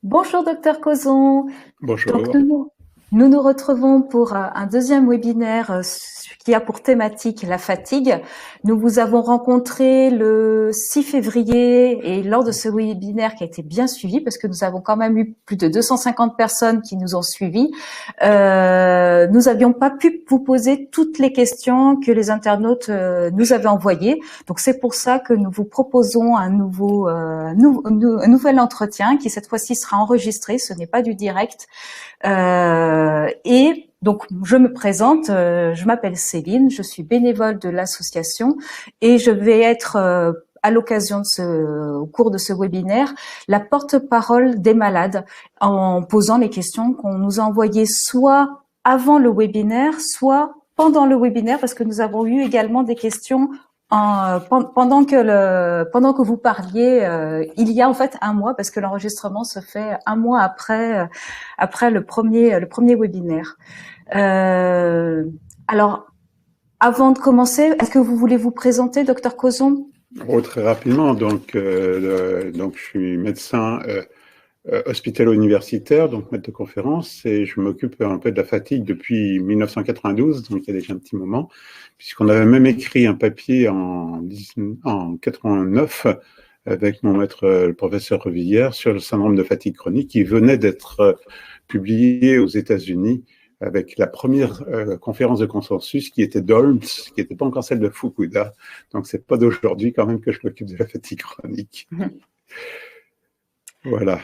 Bonjour docteur Cozon. Donc Bonjour. nous nous retrouvons pour un deuxième webinaire qui a pour thématique la fatigue. Nous vous avons rencontré le 6 février et lors de ce webinaire qui a été bien suivi parce que nous avons quand même eu plus de 250 personnes qui nous ont suivis. Nous avions pas pu vous poser toutes les questions que les internautes nous avaient envoyées. Donc c'est pour ça que nous vous proposons un nouvel entretien qui cette fois-ci sera enregistré. Ce n'est pas du direct. Et donc, je me présente, je m'appelle Céline, je suis bénévole de l'association et je vais être, à l'occasion au cours de ce webinaire, la porte-parole des malades en posant les questions qu'on nous a envoyées soit avant le webinaire, soit pendant le webinaire, parce que nous avons eu également des questions pendant que vous parliez, il y a en fait un mois, parce que l'enregistrement se fait un mois après le premier webinaire. Alors, avant de commencer, est-ce que vous voulez vous présenter, docteur Cozon? Très rapidement, donc je suis médecin hospitalo-universitaire, donc maître de conférence, et je m'occupe un peu de la fatigue depuis 1992, donc il y a déjà un petit moment, puisqu'on avait même écrit un papier en 89 avec mon maître, le professeur Revillère, sur le syndrome de fatigue chronique, qui venait d'être publié aux États-Unis avec la première conférence de consensus qui était d'Olms, qui n'était pas encore celle de Fukuda. Donc, c'est pas d'aujourd'hui quand même que je m'occupe de la fatigue chronique. Voilà.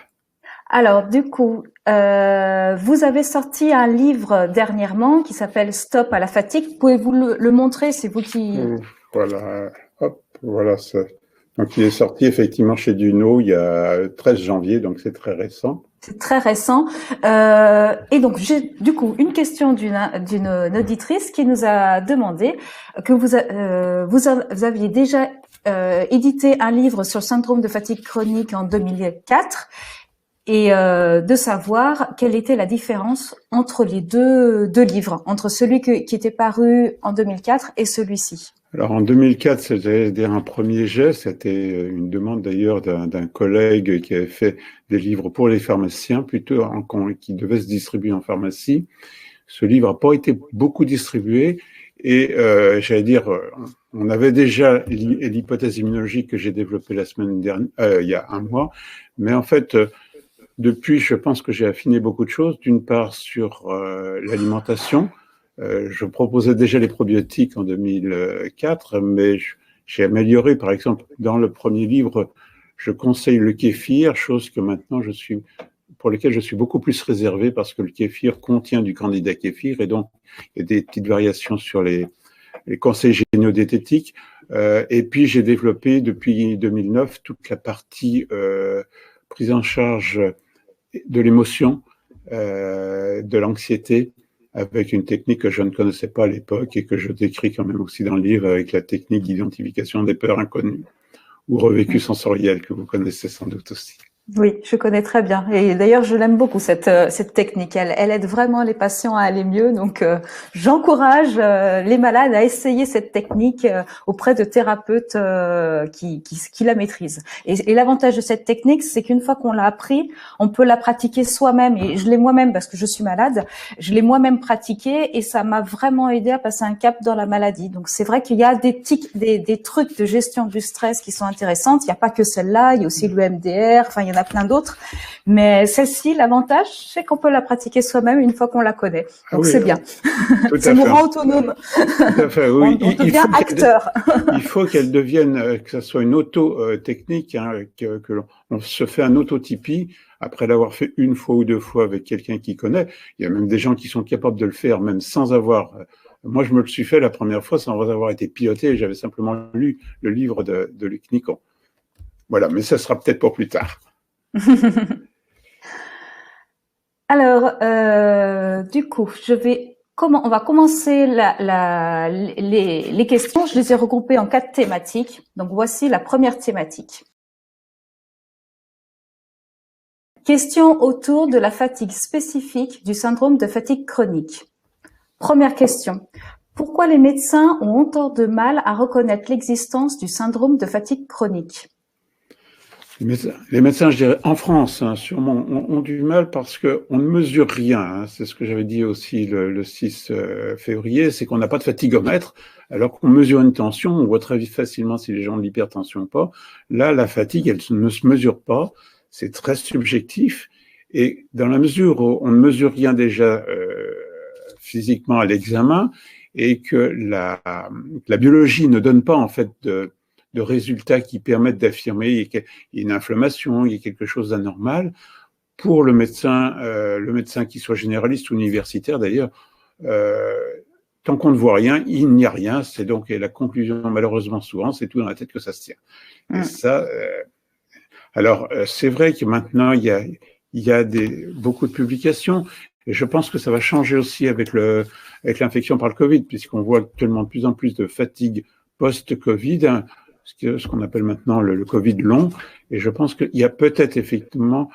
Alors, du coup, vous avez sorti un livre dernièrement qui s'appelle Stop à la fatigue. Pouvez-vous le montrer? C'est vous qui... Voilà. Hop, voilà ça. Donc, il est sorti effectivement chez Duno il y a 13 janvier, donc c'est très récent. C'est très récent. Et donc, j'ai du coup une question d'une auditrice qui nous a demandé que vous aviez déjà édité un livre sur le syndrome de fatigue chronique en 2004 et de savoir quelle était la différence entre les deux livres, entre celui qui était paru en 2004 et celui-ci. Alors en 2004, c'était un premier jet, c'était une demande d'ailleurs d'un collègue qui avait fait des livres pour les pharmaciens, plutôt qui devait se distribuer en pharmacie. Ce livre n'a pas été beaucoup distribué et j'allais dire, on avait déjà l'hypothèse immunologique que j'ai développée la semaine dernière, il y a un mois, mais en fait, depuis, je pense que j'ai affiné beaucoup de choses. D'une part sur l'alimentation. Je proposais déjà les probiotiques en 2004, mais j'ai amélioré. Par exemple, dans le premier livre, je conseille le kéfir, chose que maintenant pour lesquelles je suis beaucoup plus réservé parce que le kéfir contient du candida kéfir et donc il y a des petites variations sur les conseils géniodiététiques. Et puis j'ai développé depuis 2009 toute la partie prise en charge de l'émotion, de l'anxiété, avec une technique que je ne connaissais pas à l'époque et que je décris quand même aussi dans le livre avec la technique d'identification des peurs inconnues ou revécues sensorielles que vous connaissez sans doute aussi. Oui, je connais très bien. Et d'ailleurs, je l'aime beaucoup, cette technique. Elle aide vraiment les patients à aller mieux. Donc, j'encourage les malades à essayer cette technique auprès de thérapeutes qui la maîtrisent. Et l'avantage de cette technique, c'est qu'une fois qu'on l'a appris, on peut la pratiquer soi-même. Et je l'ai moi-même, parce que je suis malade, je l'ai moi-même pratiquée et ça m'a vraiment aidé à passer un cap dans la maladie. Donc, c'est vrai qu'il y a des trucs de gestion du stress qui sont intéressantes. Il n'y a pas que celle-là, il y a aussi l'EMDR, enfin, il y en a plein d'autres, mais celle-ci, l'avantage, c'est qu'on peut la pratiquer soi-même une fois qu'on la connaît. Donc c'est bien. Ça nous rend autonome. Tout à fait, oui. On devient acteur. Il faut qu'elle devienne, que ce soit une auto-technique, hein, que on se fait un autotypie après l'avoir fait une fois ou deux fois avec quelqu'un qui connaît. Il y a même des gens qui sont capables de le faire même sans avoir... Moi, je me le suis fait la première fois sans avoir été piloté. J'avais simplement lu le livre de Luc Nicon. Voilà, mais ça sera peut-être pour plus tard. Alors, du coup, on va commencer les questions. Je les ai regroupées en 4 thématiques. Donc, voici la première thématique. Question autour de la fatigue spécifique du syndrome de fatigue chronique. Première question. Pourquoi les médecins ont autant de mal à reconnaître l'existence du syndrome de fatigue chronique? Les médecins, je dirais, en France, hein, sûrement, ont du mal parce qu'on ne mesure rien. Hein. C'est ce que j'avais dit aussi le 6 février, c'est qu'on n'a pas de fatigomètre, alors qu'on mesure une tension, on voit très facilement si les gens ont de l'hypertension ou pas. Là, la fatigue, elle ne se mesure pas, c'est très subjectif. Et dans la mesure où on ne mesure rien déjà physiquement à l'examen, et que la biologie ne donne pas en fait de résultats qui permettent d'affirmer qu'il y a une inflammation, il y a quelque chose d'anormal. Pour le médecin qui soit généraliste ou universitaire d'ailleurs, tant qu'on ne voit rien, il n'y a rien. C'est donc la conclusion, malheureusement souvent, c'est tout dans la tête que ça se tient. Et ça, alors c'est vrai que maintenant il y a beaucoup de publications. Et je pense que ça va changer aussi avec l'infection par le Covid, puisqu'on voit actuellement de plus en plus de fatigue post-Covid, hein, ce qu'on appelle maintenant le Covid long. Et je pense qu'il y a peut-être effectivement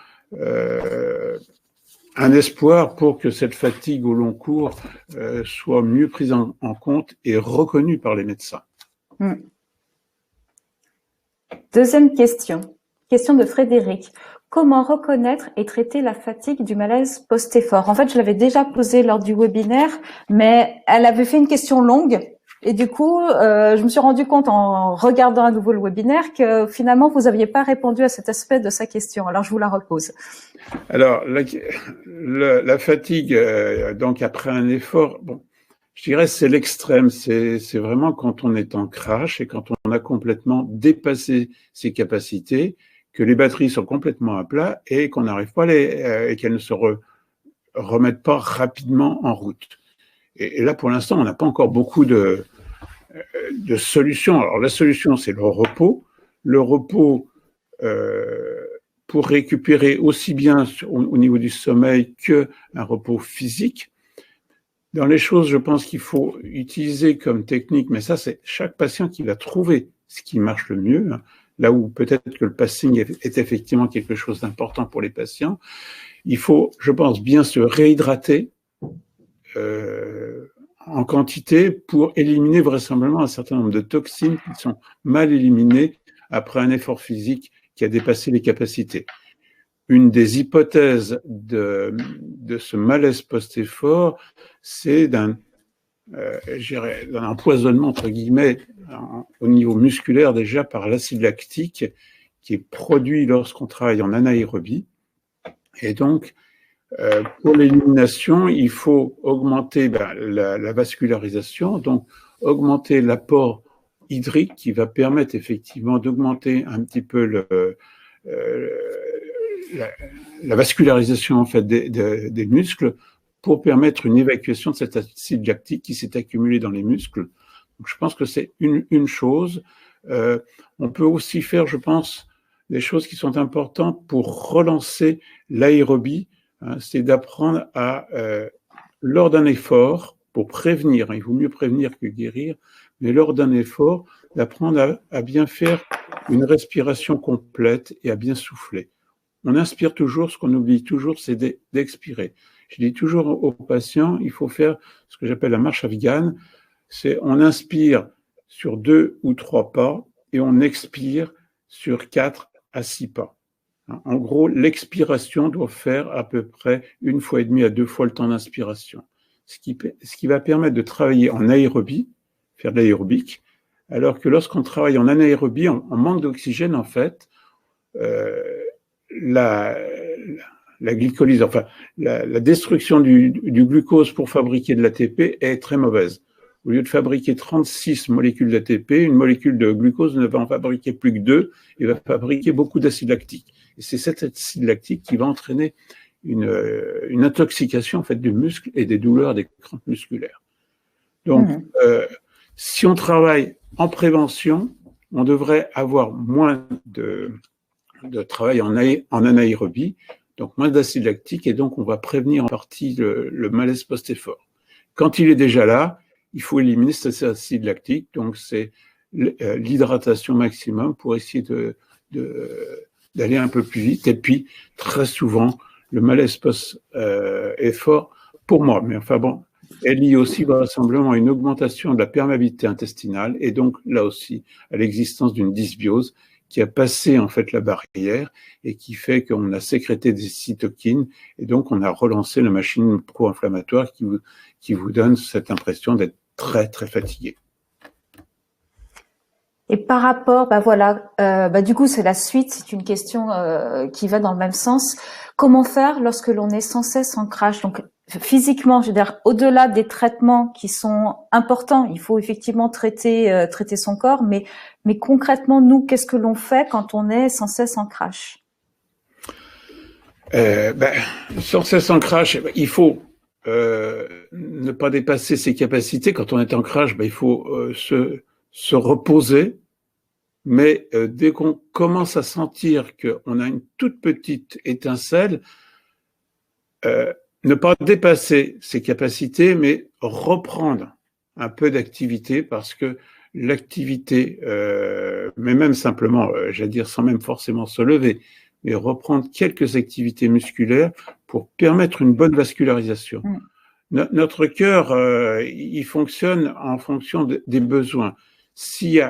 un espoir pour que cette fatigue au long cours soit mieux prise en compte et reconnue par les médecins. Deuxième question. Question de Frédéric. Comment reconnaître et traiter la fatigue du malaise post-effort? En fait, je l'avais déjà posé lors du webinaire, mais elle avait fait une question longue. Et du coup, je me suis rendu compte en regardant à nouveau le webinaire que finalement, vous n'aviez pas répondu à cet aspect de sa question. Alors, je vous la repose. Alors, la fatigue, donc après un effort, bon, je dirais c'est l'extrême. C'est vraiment quand on est en crash et quand on a complètement dépassé ses capacités, que les batteries sont complètement à plat et qu'on n'arrive pas et qu'elles ne se remettent pas rapidement en route. Et là, pour l'instant, on n'a pas encore beaucoup de solutions. Alors, la solution, c'est le repos. Le repos pour récupérer aussi bien au niveau du sommeil qu'un repos physique. Dans les choses, je pense qu'il faut utiliser comme technique, mais ça, c'est chaque patient qui va trouver ce qui marche le mieux. Là où peut-être que le pacing est effectivement quelque chose d'important pour les patients, il faut, je pense, bien se réhydrater en quantité pour éliminer vraisemblablement un certain nombre de toxines qui sont mal éliminées après un effort physique qui a dépassé les capacités. Une des hypothèses de ce malaise post-effort, c'est d'un empoisonnement, entre guillemets, au niveau musculaire déjà par l'acide lactique qui est produit lorsqu'on travaille en anaérobie. Et donc, pour l'élimination, il faut augmenter la vascularisation, donc augmenter l'apport hydrique qui va permettre effectivement d'augmenter un petit peu la vascularisation en fait des muscles pour permettre une évacuation de cet acide lactique qui s'est accumulé dans les muscles. Donc, je pense que c'est une chose. On peut aussi faire, je pense, des choses qui sont importantes pour relancer l'aérobie. Hein, c'est d'apprendre à, lors d'un effort, pour prévenir, il vaut mieux prévenir que guérir, mais lors d'un effort, d'apprendre à bien faire une respiration complète et à bien souffler. On inspire toujours, ce qu'on oublie toujours, c'est d'expirer. Je dis toujours aux patients, il faut faire ce que j'appelle la marche afghane, c'est on inspire sur 2 ou 3 pas et on expire sur 4 à 6 pas. En gros, l'expiration doit faire à peu près 1,5 fois à 2 fois le temps d'inspiration. Ce qui va permettre de travailler en aérobie, faire de l'aérobique, alors que lorsqu'on travaille en anaérobie, en manque d'oxygène, en fait, la glycolyse, enfin, la destruction du glucose pour fabriquer de l'ATP est très mauvaise. Au lieu de fabriquer 36 molécules d'ATP, une molécule de glucose ne va en fabriquer plus que 2 et va fabriquer beaucoup d'acide lactique. Et c'est cet acide lactique qui va entraîner une intoxication en fait du muscle et des douleurs des crampes musculaires. Donc, si on travaille en prévention, on devrait avoir moins de travail en anaérobie, donc moins d'acide lactique, et donc on va prévenir en partie le malaise post-effort. Quand il est déjà là, il faut éliminer cet acide lactique, donc c'est l'hydratation maximum pour essayer d'aller un peu plus vite. Et puis, très souvent, le malaise post-effort, pour moi, mais enfin bon, est lié aussi vraisemblablement à une augmentation de la perméabilité intestinale et donc là aussi à l'existence d'une dysbiose qui a passé en fait la barrière et qui fait qu'on a sécrété des cytokines et donc on a relancé la machine pro-inflammatoire qui vous donne cette impression d'être très très fatigué. Et par rapport, du coup c'est la suite, c'est une question qui va dans le même sens. Comment faire lorsque l'on est sans cesse en crash? Donc physiquement, je veux dire, au-delà des traitements qui sont importants, il faut effectivement traiter son corps, mais concrètement, nous, qu'est-ce que l'on fait quand on est sans cesse en crash? Sans cesse en crash, il faut ne pas dépasser ses capacités. Quand on est en crash, il faut se reposer, mais dès qu'on commence à sentir qu'on a une toute petite étincelle, ne pas dépasser ses capacités, mais reprendre un peu d'activité, parce que l'activité, mais même simplement, j'allais dire sans même forcément se lever, mais reprendre quelques activités musculaires pour permettre une bonne vascularisation. Notre cœur, il fonctionne en fonction des besoins. Si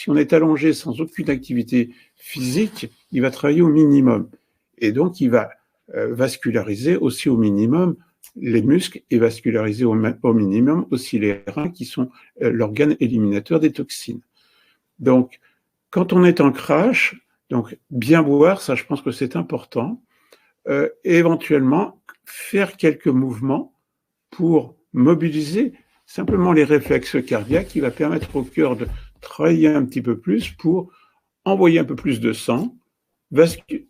on est allongé sans aucune activité physique, il va travailler au minimum. Et donc, il va vasculariser aussi au minimum les muscles et vasculariser au minimum aussi les reins qui sont l'organe éliminateur des toxines. Donc, quand on est en crash, donc bien boire, ça je pense que c'est important, et éventuellement faire quelques mouvements pour mobiliser simplement les réflexes cardiaques qui va permettre au cœur de travailler un petit peu plus pour envoyer un peu plus de sang,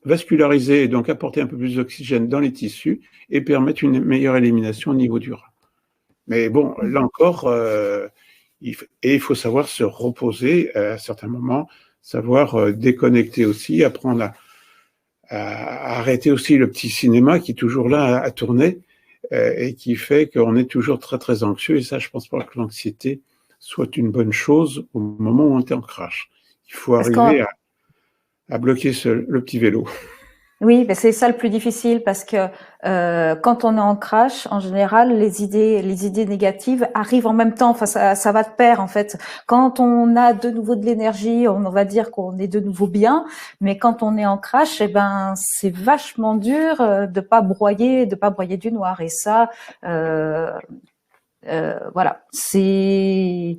vasculariser et donc apporter un peu plus d'oxygène dans les tissus et permettre une meilleure élimination au niveau du rein. Mais bon, là encore, il faut savoir se reposer à certains moments, savoir déconnecter aussi, apprendre à arrêter aussi le petit cinéma qui est toujours là à tourner et qui fait qu'on est toujours très très anxieux. Et ça, je pense pas que l'anxiété soit une bonne chose au moment où on est en crash. Il faut arriver à bloquer le petit vélo. Oui, ben c'est ça le plus difficile, parce que quand on est en crash, en général, les idées négatives arrivent en même temps. Enfin, ça va de pair en fait. Quand on a de nouveau de l'énergie, on va dire qu'on est de nouveau bien. Mais quand on est en crash, c'est vachement dur de pas broyer du noir. Et ça, voilà, c'est.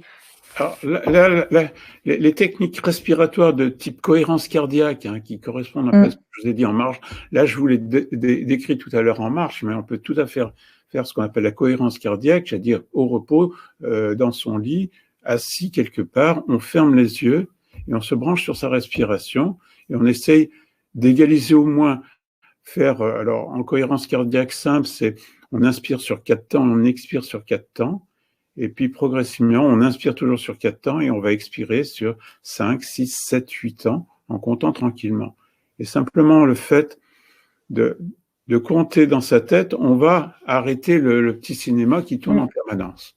Alors, là, les techniques respiratoires de type cohérence cardiaque, qui correspondent à ce que je vous ai dit en marche, là, je vous l'ai décrit tout à l'heure en marche, mais on peut tout à fait faire ce qu'on appelle la cohérence cardiaque, c'est-à-dire au repos, dans son lit, assis quelque part, on ferme les yeux et on se branche sur sa respiration et on essaye d'égaliser au moins, alors en cohérence cardiaque simple, c'est on inspire sur 4 temps, on expire sur 4 temps. Et puis, progressivement, on inspire toujours sur 4 temps et on va expirer sur 5, 6, 7, 8 temps en comptant tranquillement. Et simplement, le fait de compter dans sa tête, on va arrêter le petit cinéma qui tourne en permanence.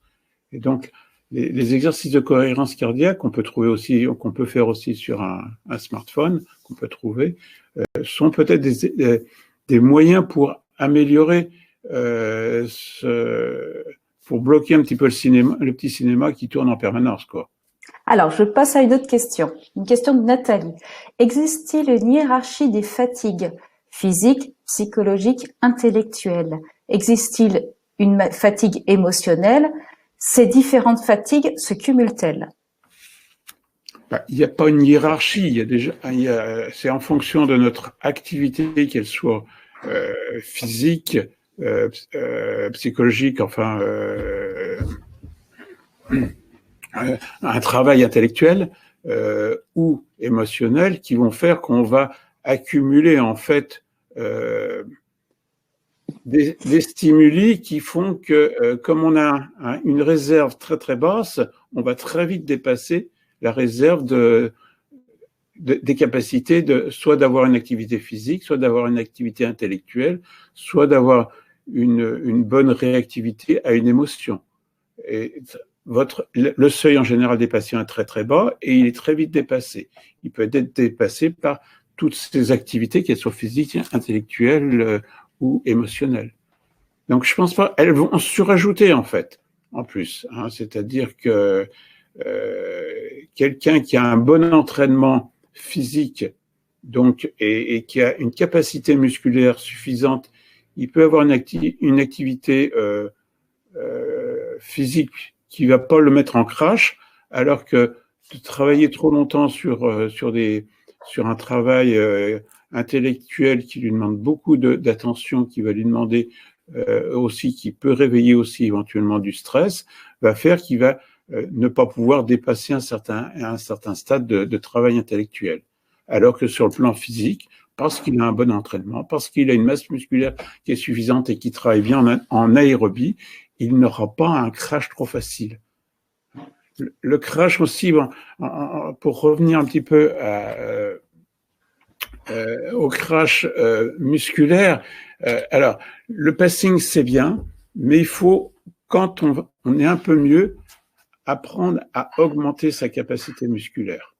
Et donc, les exercices de cohérence cardiaque qu'on peut trouver aussi, qu'on peut faire aussi sur un smartphone, qu'on peut trouver, sont peut-être des moyens pour améliorer pour bloquer un petit peu le petit cinéma qui tourne en permanence, quoi. Alors, je passe à une autre question. Une question de Nathalie. Existe-t-il une hiérarchie des fatigues physiques, psychologiques, intellectuelles? Existe-t-il une fatigue émotionnelle? Ces différentes fatigues se cumulent-elles? Il n'y a pas une hiérarchie. C'est en fonction de notre activité, qu'elle soit physique, psychologique, enfin un travail intellectuel ou émotionnel, qui vont faire qu'on va accumuler en fait des stimuli qui font que comme on a une réserve très très basse, on va très vite dépasser la réserve des capacités soit d'avoir une activité physique, soit d'avoir une activité intellectuelle, soit d'avoir une bonne réactivité à une émotion. Et le seuil en général des patients est très très bas et il est très vite dépassé. Il peut être dépassé par toutes ces activités, qu'elles soient physiques, intellectuelles ou émotionnelles. Donc je pense pas, elles vont surajouter en fait, en plus. C'est-à-dire que quelqu'un qui a un bon entraînement physique, donc, et qui a une capacité musculaire suffisante, il peut avoir une activité physique qui va pas le mettre en crash, alors que de travailler trop longtemps sur un travail intellectuel qui lui demande beaucoup d'attention, qui va lui demander aussi, qui peut réveiller aussi éventuellement du stress, va faire qu'il va ne pas pouvoir dépasser un certain stade de travail intellectuel. Alors que sur le plan physique, parce qu'il a un bon entraînement, parce qu'il a une masse musculaire qui est suffisante et qui travaille bien en aérobie, il n'aura pas un crash trop facile. Le crash aussi, bon, pour revenir un petit peu au crash musculaire, alors le pacing c'est bien, mais il faut, quand on est un peu mieux, apprendre à augmenter sa capacité musculaire.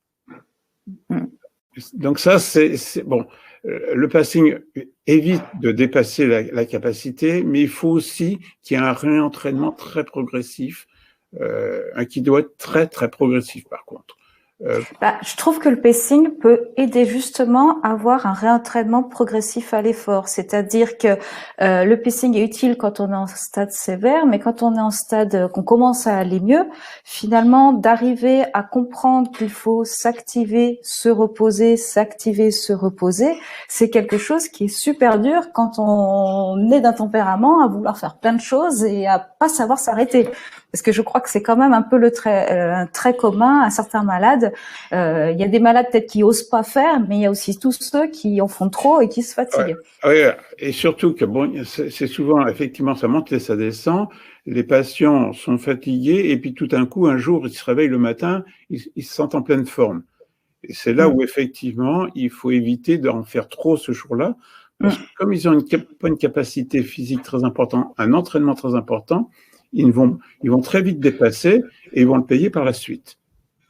Donc ça, c'est bon. Le pacing évite de dépasser la capacité, mais il faut aussi qu'il y ait un réentraînement très progressif, qui doit être très très progressif par contre. Je trouve que le pacing peut aider justement à avoir un réentraînement progressif à l'effort. C'est-à-dire que le pacing est utile quand on est en stade sévère, mais quand on est en stade qu'on commence à aller mieux, finalement, d'arriver à comprendre qu'il faut s'activer, se reposer, s'activer, se reposer, c'est quelque chose qui est super dur quand on est d'un tempérament à vouloir faire plein de choses et à pas savoir s'arrêter. Parce que je crois que c'est quand même un peu un trait commun à certains malades. Il y a des malades peut-être qui osent pas faire, mais il y a aussi tous ceux qui en font trop et qui se fatiguent. Ouais, et surtout que bon, c'est souvent effectivement ça monte et ça descend. Les patients sont fatigués et puis tout d'un coup un jour ils se réveillent le matin, ils se sentent en pleine forme. Et c'est là où effectivement il faut éviter d'en faire trop ce jour-là, parce que comme ils ont pas une capacité physique très importante, un entraînement très important, ils vont très vite dépasser et ils vont le payer par la suite.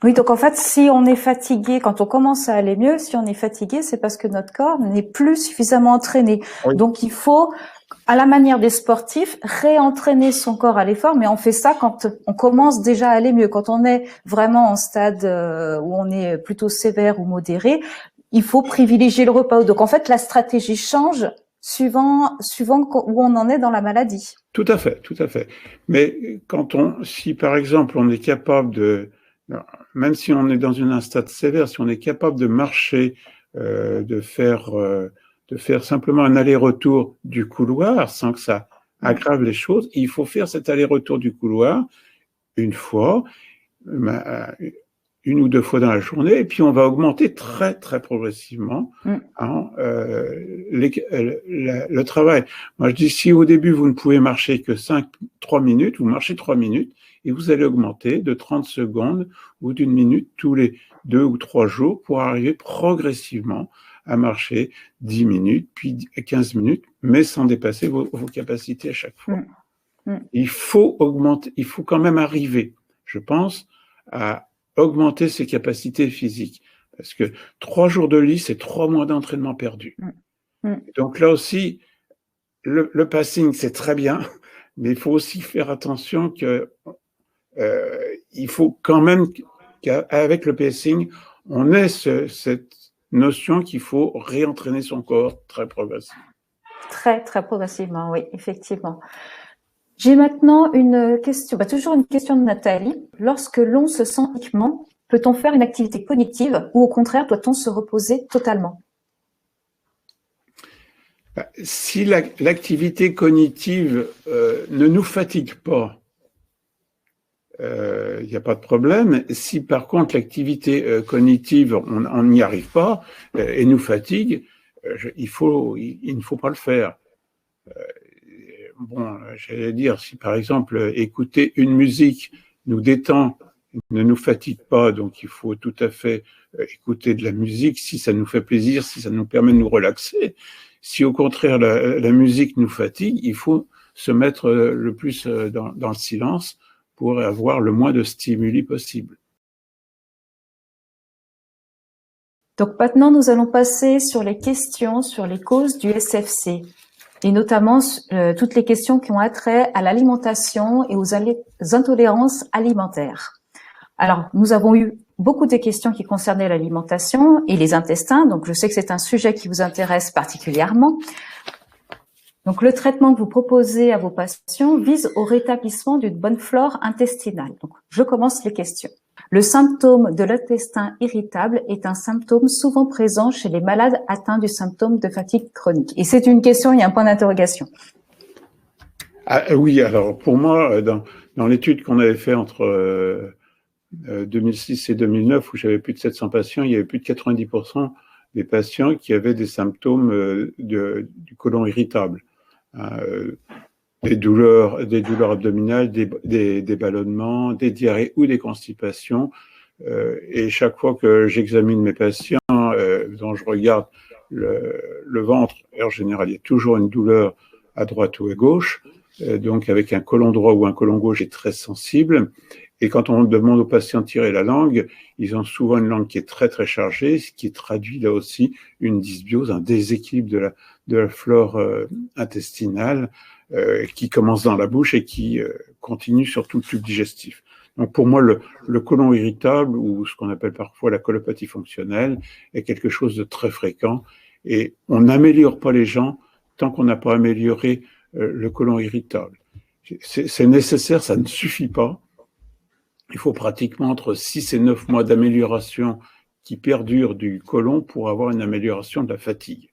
Oui, donc en fait, si on est fatigué, quand on commence à aller mieux, si on est fatigué, c'est parce que notre corps n'est plus suffisamment entraîné. Oui. Donc il faut, à la manière des sportifs, réentraîner son corps à l'effort, mais on fait ça quand on commence déjà à aller mieux. Quand on est vraiment en stade où on est plutôt sévère ou modéré, il faut privilégier le repos. Donc en fait, la stratégie change suivant où on en est dans la maladie. Tout à fait, tout à fait. Mais si par exemple on est capable même si on est dans un stade sévère, si on est capable de marcher, de faire simplement un aller-retour du couloir sans que ça aggrave les choses, il faut faire cet aller-retour du couloir une fois, une ou deux fois dans la journée, et puis on va augmenter très très progressivement le travail. Moi je dis, si au début vous ne pouvez marcher que 3 minutes, vous marchez 3 minutes et vous allez augmenter de 30 secondes ou d'une minute tous les 2 ou 3 jours pour arriver progressivement à marcher 10 minutes, puis 15 minutes, mais sans dépasser vos capacités à chaque fois. Il faut quand même arriver, je pense, à augmenter ses capacités physiques. Parce que 3 jours de lit, c'est 3 mois d'entraînement perdu. Donc là aussi, le passing, c'est très bien, mais il faut aussi faire attention il faut quand même qu'avec le pacing, on ait cette notion qu'il faut réentraîner son corps très progressivement. Très, très progressivement, oui, effectivement. J'ai maintenant une question, toujours une question de Nathalie. Lorsque l'on se sent uniquement, peut-on faire une activité cognitive ou au contraire, doit-on se reposer totalement? Si l'activité cognitive ne nous fatigue pas, il n'y a pas de problème. Si par contre l'activité cognitive, on n'y arrive pas et nous fatigue, il ne faut pas le faire. Bon, j'allais dire, si par exemple écouter une musique nous détend, ne nous fatigue pas, donc il faut tout à fait écouter de la musique si ça nous fait plaisir, si ça nous permet de nous relaxer. Si au contraire la musique nous fatigue, il faut se mettre le plus dans le silence pour avoir le moins de stimuli possible. Donc maintenant, nous allons passer sur les questions sur les causes du SFC. Et notamment toutes les questions qui ont attrait à l'alimentation et aux intolérances alimentaires. Alors, nous avons eu beaucoup de questions qui concernaient l'alimentation et les intestins. Donc, je sais que c'est un sujet qui vous intéresse particulièrement. Donc, le traitement que vous proposez à vos patients vise au rétablissement d'une bonne flore intestinale. Donc, je commence les questions. Le symptôme de l'intestin irritable est un symptôme souvent présent chez les malades atteints du symptôme de fatigue chronique. Et c'est une question, il y a un point d'interrogation. Ah, oui, alors pour moi, dans l'étude qu'on avait fait entre 2006 et 2009, où j'avais plus de 700 patients, il y avait plus de 90% des patients qui avaient des symptômes du côlon irritable. Des douleurs abdominales, des ballonnements, des diarrhées ou des constipations. Et chaque fois que j'examine mes patients, dont je regarde le ventre, et en général, il y a toujours une douleur à droite ou à gauche, donc avec un côlon droit ou un côlon gauche est très sensible. Et quand on demande aux patients de tirer la langue, ils ont souvent une langue qui est très très chargée, ce qui traduit là aussi une dysbiose, un déséquilibre de la flore intestinale qui commence dans la bouche et qui continue sur tout le tube digestif. Donc pour moi, le côlon irritable, ou ce qu'on appelle parfois la colopathie fonctionnelle, est quelque chose de très fréquent. Et on n'améliore pas les gens tant qu'on n'a pas amélioré le côlon irritable. C'est nécessaire, ça ne suffit pas. Il faut pratiquement entre 6 et 9 mois d'amélioration qui perdure du côlon pour avoir une amélioration de la fatigue.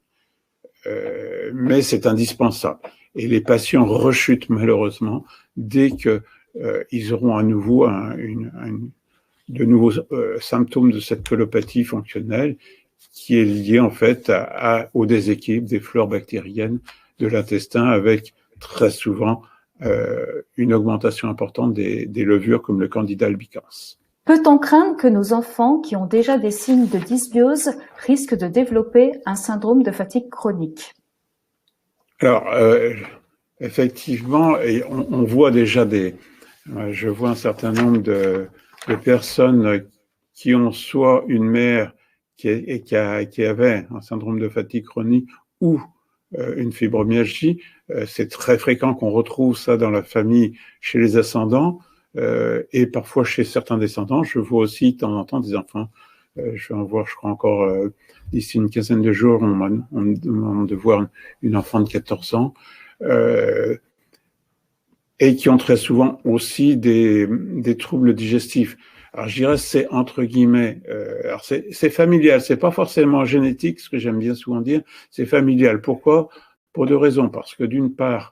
Mais c'est indispensable. Et les patients rechutent malheureusement dès qu'ils auront à nouveau de nouveaux symptômes de cette colopathie fonctionnelle qui est liée en fait au déséquilibre des flores bactériennes de l'intestin avec très souvent une augmentation importante des levures comme le Candida albicans. Peut-on craindre que nos enfants qui ont déjà des signes de dysbiose risquent de développer un syndrome de fatigue chronique? Alors, effectivement, et on voit déjà je vois un certain nombre de personnes qui ont soit une mère qui avait un syndrome de fatigue chronique ou une fibromyalgie. C'est très fréquent qu'on retrouve ça dans la famille chez les ascendants et parfois chez certains descendants. Je vois aussi de temps en temps des enfants. Je vais en voir, je crois encore d'ici une quinzaine de jours, on me demande de voir une enfant de 14 ans et qui ont très souvent aussi des troubles digestifs. Alors je dirais c'est entre guillemets, alors c'est familial, c'est pas forcément génétique, ce que j'aime bien souvent dire, c'est familial. Pourquoi? Pour deux raisons. Parce que d'une part,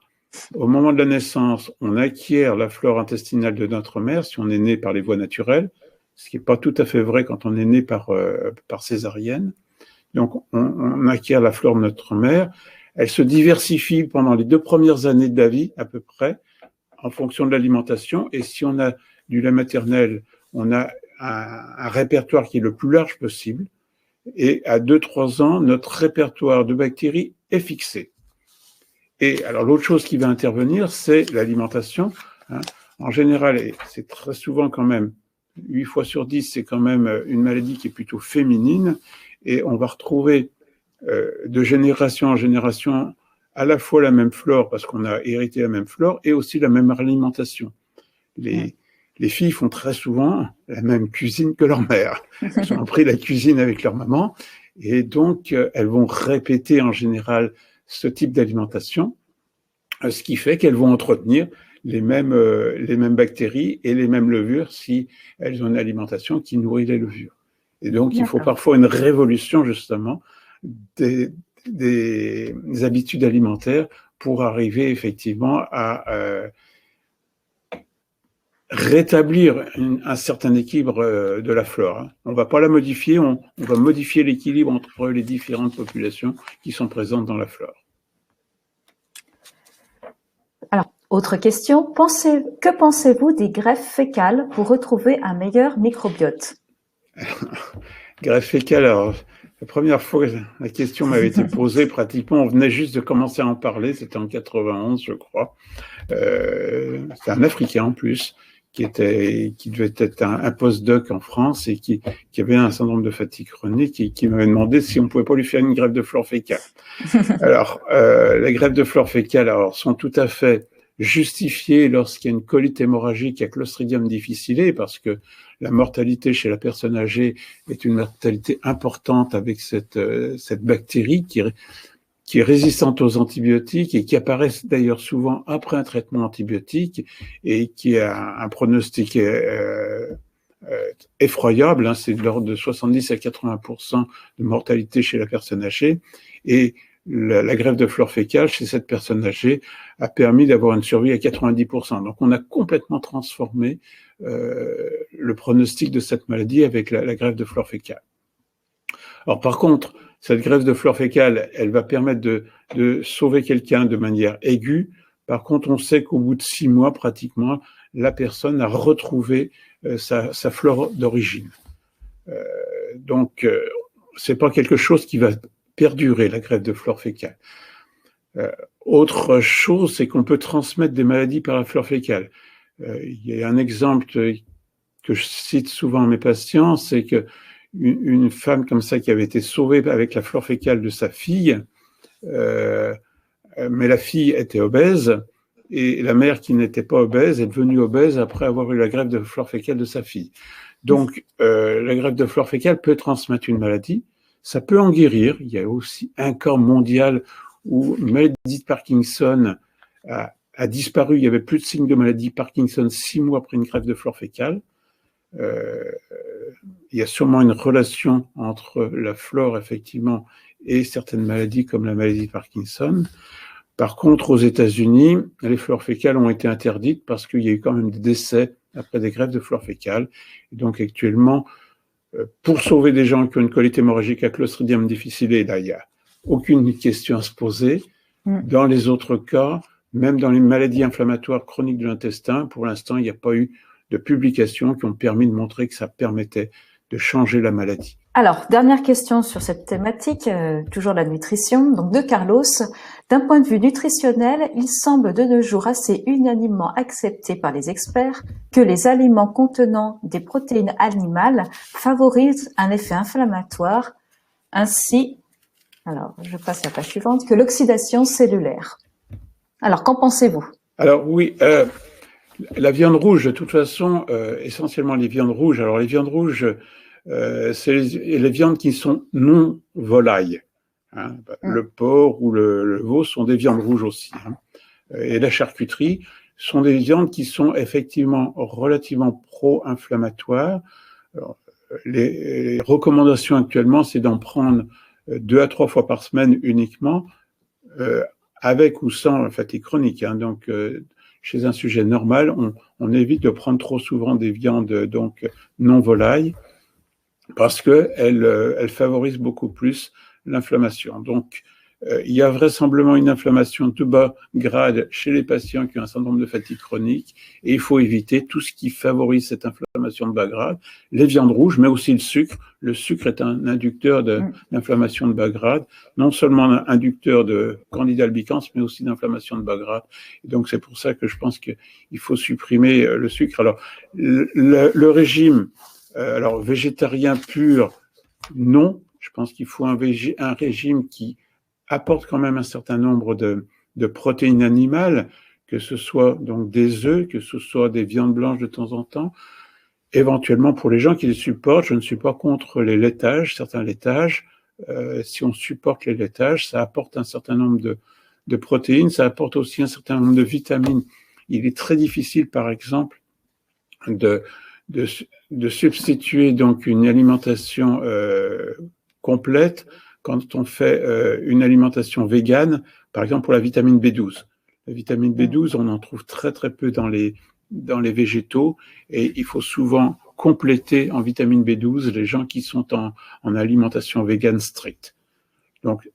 au moment de la naissance, on acquiert la flore intestinale de notre mère si on est né par les voies naturelles, ce qui n'est pas tout à fait vrai quand on est né par césarienne. Donc on acquiert la flore de notre mère, elle se diversifie pendant les 2 premières années de la vie à peu près, en fonction de l'alimentation, et si on a du lait maternel, on a un répertoire qui est le plus large possible, et à 2-3 ans, notre répertoire de bactéries est fixé. Et alors l'autre chose qui va intervenir, c'est l'alimentation. En général, et c'est très souvent quand même, 8 fois sur 10, c'est quand même une maladie qui est plutôt féminine, et on va retrouver de génération en génération à la fois la même flore, parce qu'on a hérité la même flore, et aussi la même alimentation. Les filles font très souvent la même cuisine que leur mère. Elles ont appris la cuisine avec leur maman, et donc elles vont répéter en général ce type d'alimentation, ce qui fait qu'elles vont entretenir les mêmes bactéries et les mêmes levures si elles ont une alimentation qui nourrit les levures. Et donc, il faut parfois une révolution, justement, des habitudes alimentaires pour arriver effectivement à rétablir un certain équilibre de la flore. On ne va pas la modifier, on va modifier l'équilibre entre les différentes populations qui sont présentes dans la flore. Alors, autre question, que pensez-vous des greffes fécales pour retrouver un meilleur microbiote? Greffe fécale, alors, la première fois que la question m'avait été posée, pratiquement, on venait juste de commencer à en parler, c'était en 91, je crois. C'était un Africain en plus, qui devait être un postdoc en France et qui avait un syndrome de fatigue chronique et qui m'avait demandé si on pouvait pas lui faire une greffe de flore fécale. Alors, les greffes de flore fécale, alors, sont tout à fait justifiées lorsqu'il y a une colite hémorragique à Clostridium difficile, parce que la mortalité chez la personne âgée est une mortalité importante avec cette bactérie qui est résistante aux antibiotiques et qui apparaît d'ailleurs souvent après un traitement antibiotique et qui a un pronostic effroyable, hein, c'est de l'ordre de 70 à 80% de mortalité chez la personne âgée, et la greffe de flore fécale chez cette personne âgée a permis d'avoir une survie à 90%. Donc on a complètement transformé le pronostic de cette maladie avec la greffe de flore fécale. Alors par contre, cette greffe de flore fécale, elle va permettre de sauver quelqu'un de manière aiguë. Par contre, on sait qu'au bout de 6 mois, pratiquement, la personne a retrouvé sa flore d'origine. Donc, c'est pas quelque chose qui va perdurer, la greffe de flore fécale. Autre chose, c'est qu'on peut transmettre des maladies par la flore fécale. Il y a un exemple que je cite souvent à mes patients, c'est que une femme comme ça qui avait été sauvée avec la flore fécale de sa fille, mais la fille était obèse, et la mère qui n'était pas obèse est devenue obèse après avoir eu la greffe de flore fécale de sa fille. Donc, la greffe de flore fécale peut transmettre une maladie, ça peut en guérir. Il y a aussi un cas mondial où une maladie de Parkinson a disparu, il n'y avait plus de signes de maladie Parkinson 6 mois après une greffe de flore fécale. Il y a sûrement une relation entre la flore, effectivement, et certaines maladies comme la maladie de Parkinson. Par contre, aux États-Unis, les flores fécales ont été interdites parce qu'il y a eu quand même des décès après des greffes de flore fécale. Et donc, actuellement, pour sauver des gens qui ont une colite hémorragique à Clostridium difficile, là, il n'y a aucune question à se poser. Dans les autres cas, même dans les maladies inflammatoires chroniques de l'intestin, pour l'instant, il n'y a pas eu de publications qui ont permis de montrer que ça permettait de changer la maladie. Alors, dernière question sur cette thématique, toujours la nutrition, donc de Carlos. D'un point de vue nutritionnel, il semble de nos jours assez unanimement accepté par les experts que les aliments contenant des protéines animales favorisent un effet inflammatoire, ainsi, alors je passe à la page suivante, que l'oxydation cellulaire. Alors, qu'en pensez-vous? Alors oui, la viande rouge, de toute façon, essentiellement les viandes rouges. Alors les viandes rouges, c'est les viandes qui sont non volailles. Hein. Le porc ou le veau sont des viandes rouges aussi. Hein. Et la charcuterie sont des viandes qui sont effectivement relativement pro-inflammatoires. Les recommandations actuellement, c'est d'en prendre 2 à 3 fois par semaine uniquement, avec ou sans fatigue chronique. Hein. Donc, chez un sujet normal, on évite de prendre trop souvent des viandes donc non volailles parce que elles favorisent beaucoup plus l'inflammation. Donc, il y a vraisemblablement une inflammation de bas grade chez les patients qui ont un syndrome de fatigue chronique et il faut éviter tout ce qui favorise cette inflammation de bas grade. Les viandes rouges, mais aussi le sucre. Le sucre est un inducteur d'inflammation de bas grade, non seulement un inducteur de candida albicans, mais aussi d'inflammation de bas grade. Et donc, c'est pour ça que je pense qu'il faut supprimer le sucre. Alors, le régime, alors végétarien pur, non. Je pense qu'il faut un régime qui apporte quand même un certain nombre de protéines animales, que ce soit donc des œufs, que ce soit des viandes blanches de temps en temps. Éventuellement, pour les gens qui les supportent, je ne suis pas contre les laitages, certains laitages. Si on supporte les laitages, ça apporte un certain nombre de protéines, ça apporte aussi un certain nombre de vitamines. Il est très difficile, par exemple, de substituer donc une alimentation complète quand on fait une alimentation végane, par exemple pour la vitamine B12. La vitamine B12, on en trouve très très peu dans les végétaux et il faut souvent compléter en vitamine B12 les gens qui sont en alimentation végane stricte. Donc,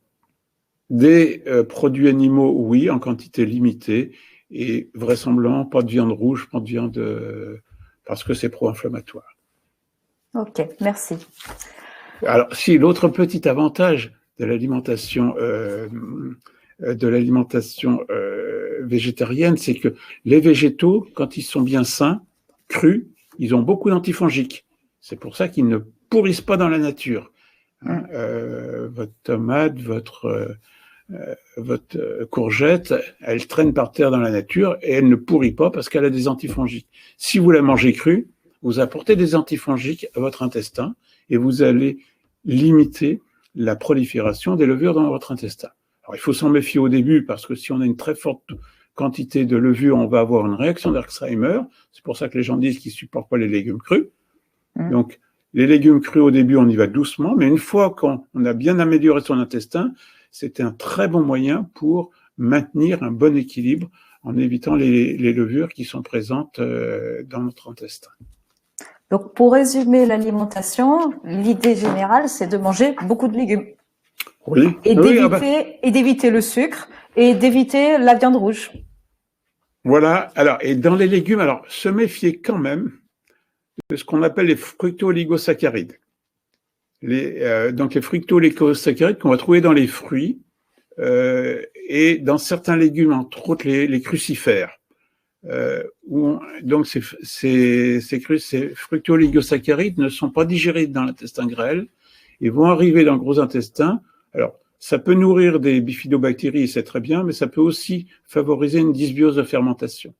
des produits animaux, oui, en quantité limitée et vraisemblablement pas de viande rouge, pas de viande parce que c'est pro-inflammatoire. Ok, merci. Alors, si l'autre petit avantage de l'alimentation végétarienne, c'est que les végétaux, quand ils sont bien sains, crus, ils ont beaucoup d'antifongiques. C'est pour ça qu'ils ne pourrissent pas dans la nature. Hein, votre tomate, votre courgette, elle traîne par terre dans la nature et elle ne pourrit pas parce qu'elle a des antifongiques. Si vous la mangez crue, vous apportez des antifongiques à votre intestin et vous allez limiter la prolifération des levures dans votre intestin. Alors, il faut s'en méfier au début parce que si on a une très forte quantité de levure, on va avoir une réaction d'Alzheimer. C'est pour ça que les gens disent qu'ils ne supportent pas les légumes crus. Donc, les légumes crus, au début, on y va doucement, mais une fois qu'on a bien amélioré son intestin, c'est un très bon moyen pour maintenir un bon équilibre en évitant les levures qui sont présentes dans notre intestin. Donc, pour résumer l'alimentation, l'idée générale, c'est de manger beaucoup de légumes. Oui. Et d'éviter le sucre et d'éviter la viande rouge. Voilà. Alors, et dans les légumes, alors, se méfier quand même de ce qu'on appelle les fructo-oligosaccharides. Donc, les fructo-oligosaccharides qu'on va trouver dans les fruits et dans certains légumes, entre autres les crucifères. Donc, ces fructo-oligosaccharides ne sont pas digérés dans l'intestin grêle et vont arriver dans le gros intestin. Alors, ça peut nourrir des bifidobactéries, c'est très bien, mais ça peut aussi favoriser une dysbiose de fermentation.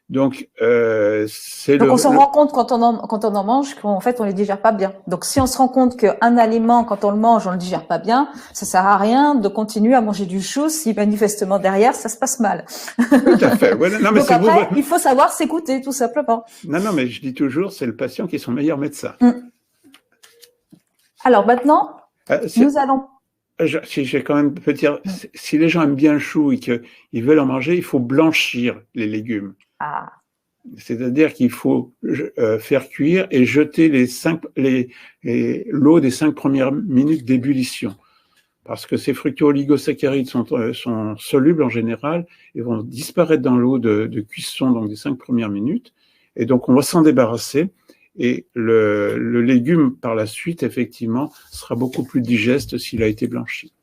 Donc, on se rend compte quand on en mange qu'en fait on les digère pas bien. Donc, si on se rend compte qu'un aliment, quand on le mange, on le digère pas bien, ça sert à rien de continuer à manger du chou si manifestement derrière ça se passe mal. Tout à fait. Ouais, non, mais donc après, il faut savoir s'écouter, tout simplement. Non, mais je dis toujours, c'est le patient qui est son meilleur médecin. Alors maintenant, nous allons. Si j'ai quand même peut dire, si les gens aiment bien le chou et qu'ils veulent en manger, il faut blanchir les légumes. C'est-à-dire qu'il faut faire cuire et jeter l'eau des 5 premières minutes d'ébullition. Parce que ces fructo-oligosaccharides sont solubles en général et vont disparaître dans l'eau de cuisson, donc des 5 premières minutes. Et donc, on va s'en débarrasser. Et le légume, par la suite, effectivement, sera beaucoup plus digeste s'il a été blanchi.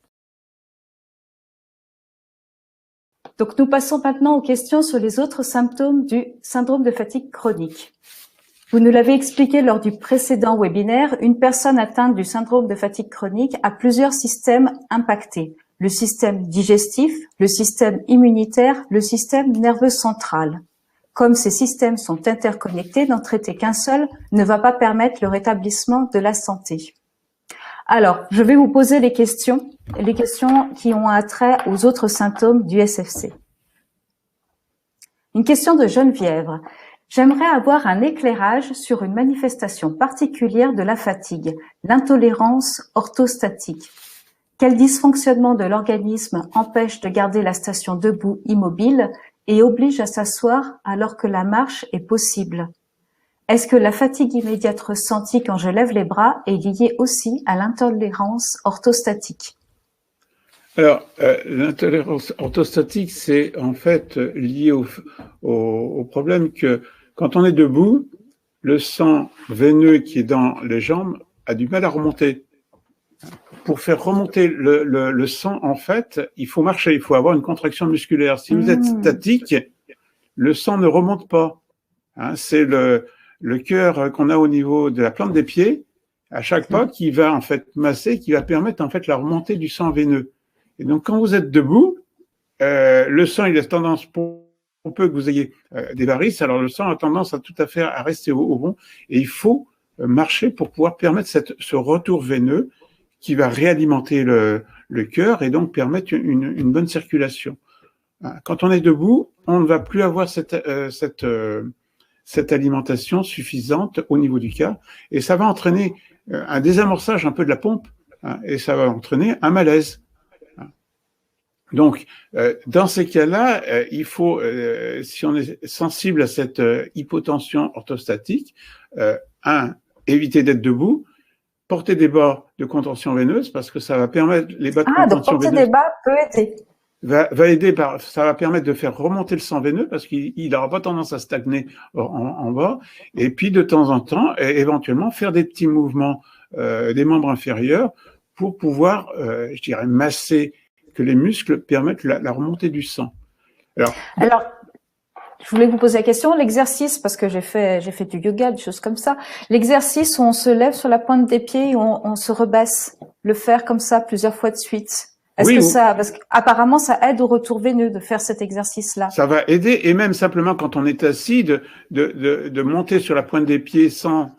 Donc, nous passons maintenant aux questions sur les autres symptômes du syndrome de fatigue chronique. Vous nous l'avez expliqué lors du précédent webinaire, une personne atteinte du syndrome de fatigue chronique a plusieurs systèmes impactés. Le système digestif, le système immunitaire, le système nerveux central. Comme ces systèmes sont interconnectés, n'en traiter qu'un seul ne va pas permettre le rétablissement de la santé. Alors, je vais vous poser les questions qui ont attrait aux autres symptômes du SFC. Une question de Geneviève. J'aimerais avoir un éclairage sur une manifestation particulière de la fatigue, l'intolérance orthostatique. Quel dysfonctionnement de l'organisme empêche de garder la station debout immobile et oblige à s'asseoir alors que la marche est possible? Est-ce que la fatigue immédiate ressentie quand je lève les bras est liée aussi à l'intolérance orthostatique? Alors, l'intolérance orthostatique, c'est en fait lié au problème que quand on est debout, le sang veineux qui est dans les jambes a du mal à remonter. Pour faire remonter le sang, en fait, il faut marcher, il faut avoir une contraction musculaire. Si vous êtes statique, le sang ne remonte pas. C'est le cœur qu'on a au niveau de la plante des pieds, à chaque pas, qui va en fait masser, qui va permettre en fait la remontée du sang veineux. Et donc, quand vous êtes debout, le sang, il a tendance, pour peu que vous ayez des varices, alors le sang a tendance à tout à fait à rester au rond, et il faut marcher pour pouvoir permettre ce retour veineux qui va réalimenter le cœur et donc permettre une bonne circulation. Quand on est debout, on ne va plus avoir cette alimentation suffisante au niveau du cœur, et ça va entraîner un désamorçage un peu de la pompe, et ça va entraîner un malaise. Donc, dans ces cas-là, il faut, si on est sensible à cette hypotension orthostatique, éviter d'être debout, porter des bas de contention veineuse, parce que ça va permettre, les bas de contention veineuse. Porter des bas peut aider. Va aider ça va permettre de faire remonter le sang veineux, parce qu'il n'aura pas tendance à stagner en bas, et puis de temps en temps, éventuellement, faire des petits mouvements des membres inférieurs pour pouvoir, je dirais, masser, que les muscles permettent la remontée du sang. Alors, je voulais vous poser la question, l'exercice, parce que j'ai fait du yoga, des choses comme ça. L'exercice où on se lève sur la pointe des pieds et on se rebaisse, le faire comme ça plusieurs fois de suite. Est-ce que ça, parce qu'apparemment, ça aide au retour veineux de faire cet exercice-là. Ça va aider, et même simplement quand on est assis, de monter sur la pointe des pieds sans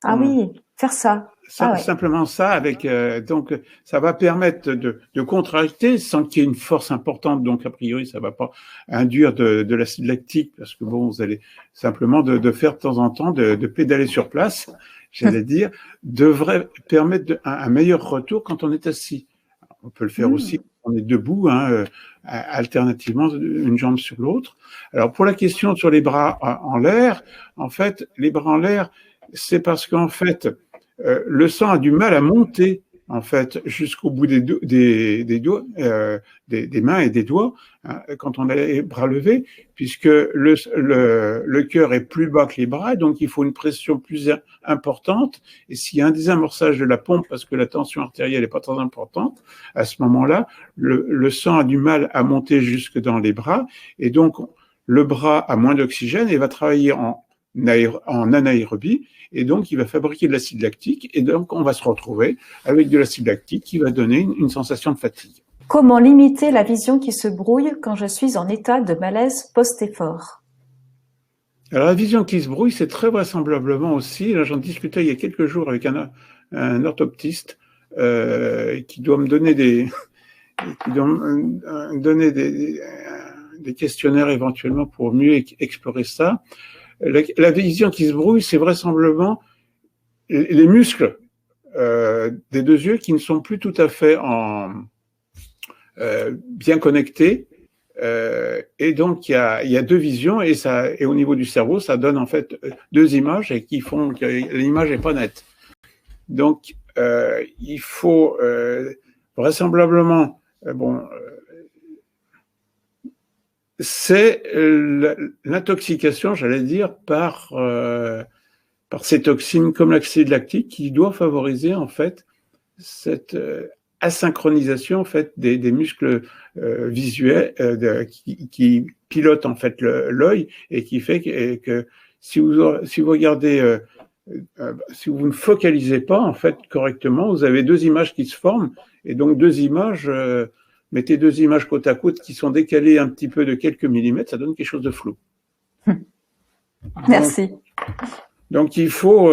ah oui, faire ça. Simplement ça, avec donc ça va permettre de contracter sans qu'il y ait une force importante. Donc a priori, ça va pas induire de l'acide lactique, parce que bon, vous allez simplement de faire de temps en temps de pédaler sur place, j'allais dire, devrait permettre un meilleur retour quand on est assis. On peut le faire aussi quand on est debout, alternativement une jambe sur l'autre. Alors pour la question sur les bras en l'air, en fait, les bras en l'air, c'est parce qu'en fait le sang a du mal à monter en fait jusqu'au bout des doigts, des mains et des doigts, hein, quand on a les bras levés, puisque le cœur est plus bas que les bras, donc il faut une pression plus importante. Et s'il y a un désamorçage de la pompe parce que la tension artérielle n'est pas très importante, à ce moment-là, le sang a du mal à monter jusque dans les bras, et donc le bras a moins d'oxygène et va travailler en anaérobie, et donc il va fabriquer de l'acide lactique, et donc on va se retrouver avec de l'acide lactique qui va donner une sensation de fatigue. Comment limiter la vision qui se brouille quand je suis en état de malaise post-effort? Alors la vision qui se brouille, c'est très vraisemblablement aussi, là j'en discutais il y a quelques jours avec un orthoptiste qui doit me donner des questionnaires éventuellement pour mieux explorer ça. La vision qui se brouille, c'est vraisemblablement les muscles des deux yeux qui ne sont plus tout à fait bien connectés. Et donc, il y a deux visions, et au niveau du cerveau, ça donne en fait deux images et qui font que l'image n'est pas nette. Donc, il faut vraisemblablement, c'est l'intoxication, j'allais dire, par ces toxines comme l'acide lactique qui doit favoriser en fait cette asynchronisation en fait des muscles visuels qui pilotent en fait l'œil, et qui fait que si vous regardez, si vous ne focalisez pas en fait correctement, vous avez deux images qui se forment, et donc deux images. Mettez deux images côte à côte qui sont décalées un petit peu de quelques millimètres, ça donne quelque chose de flou. Merci. Donc il faut,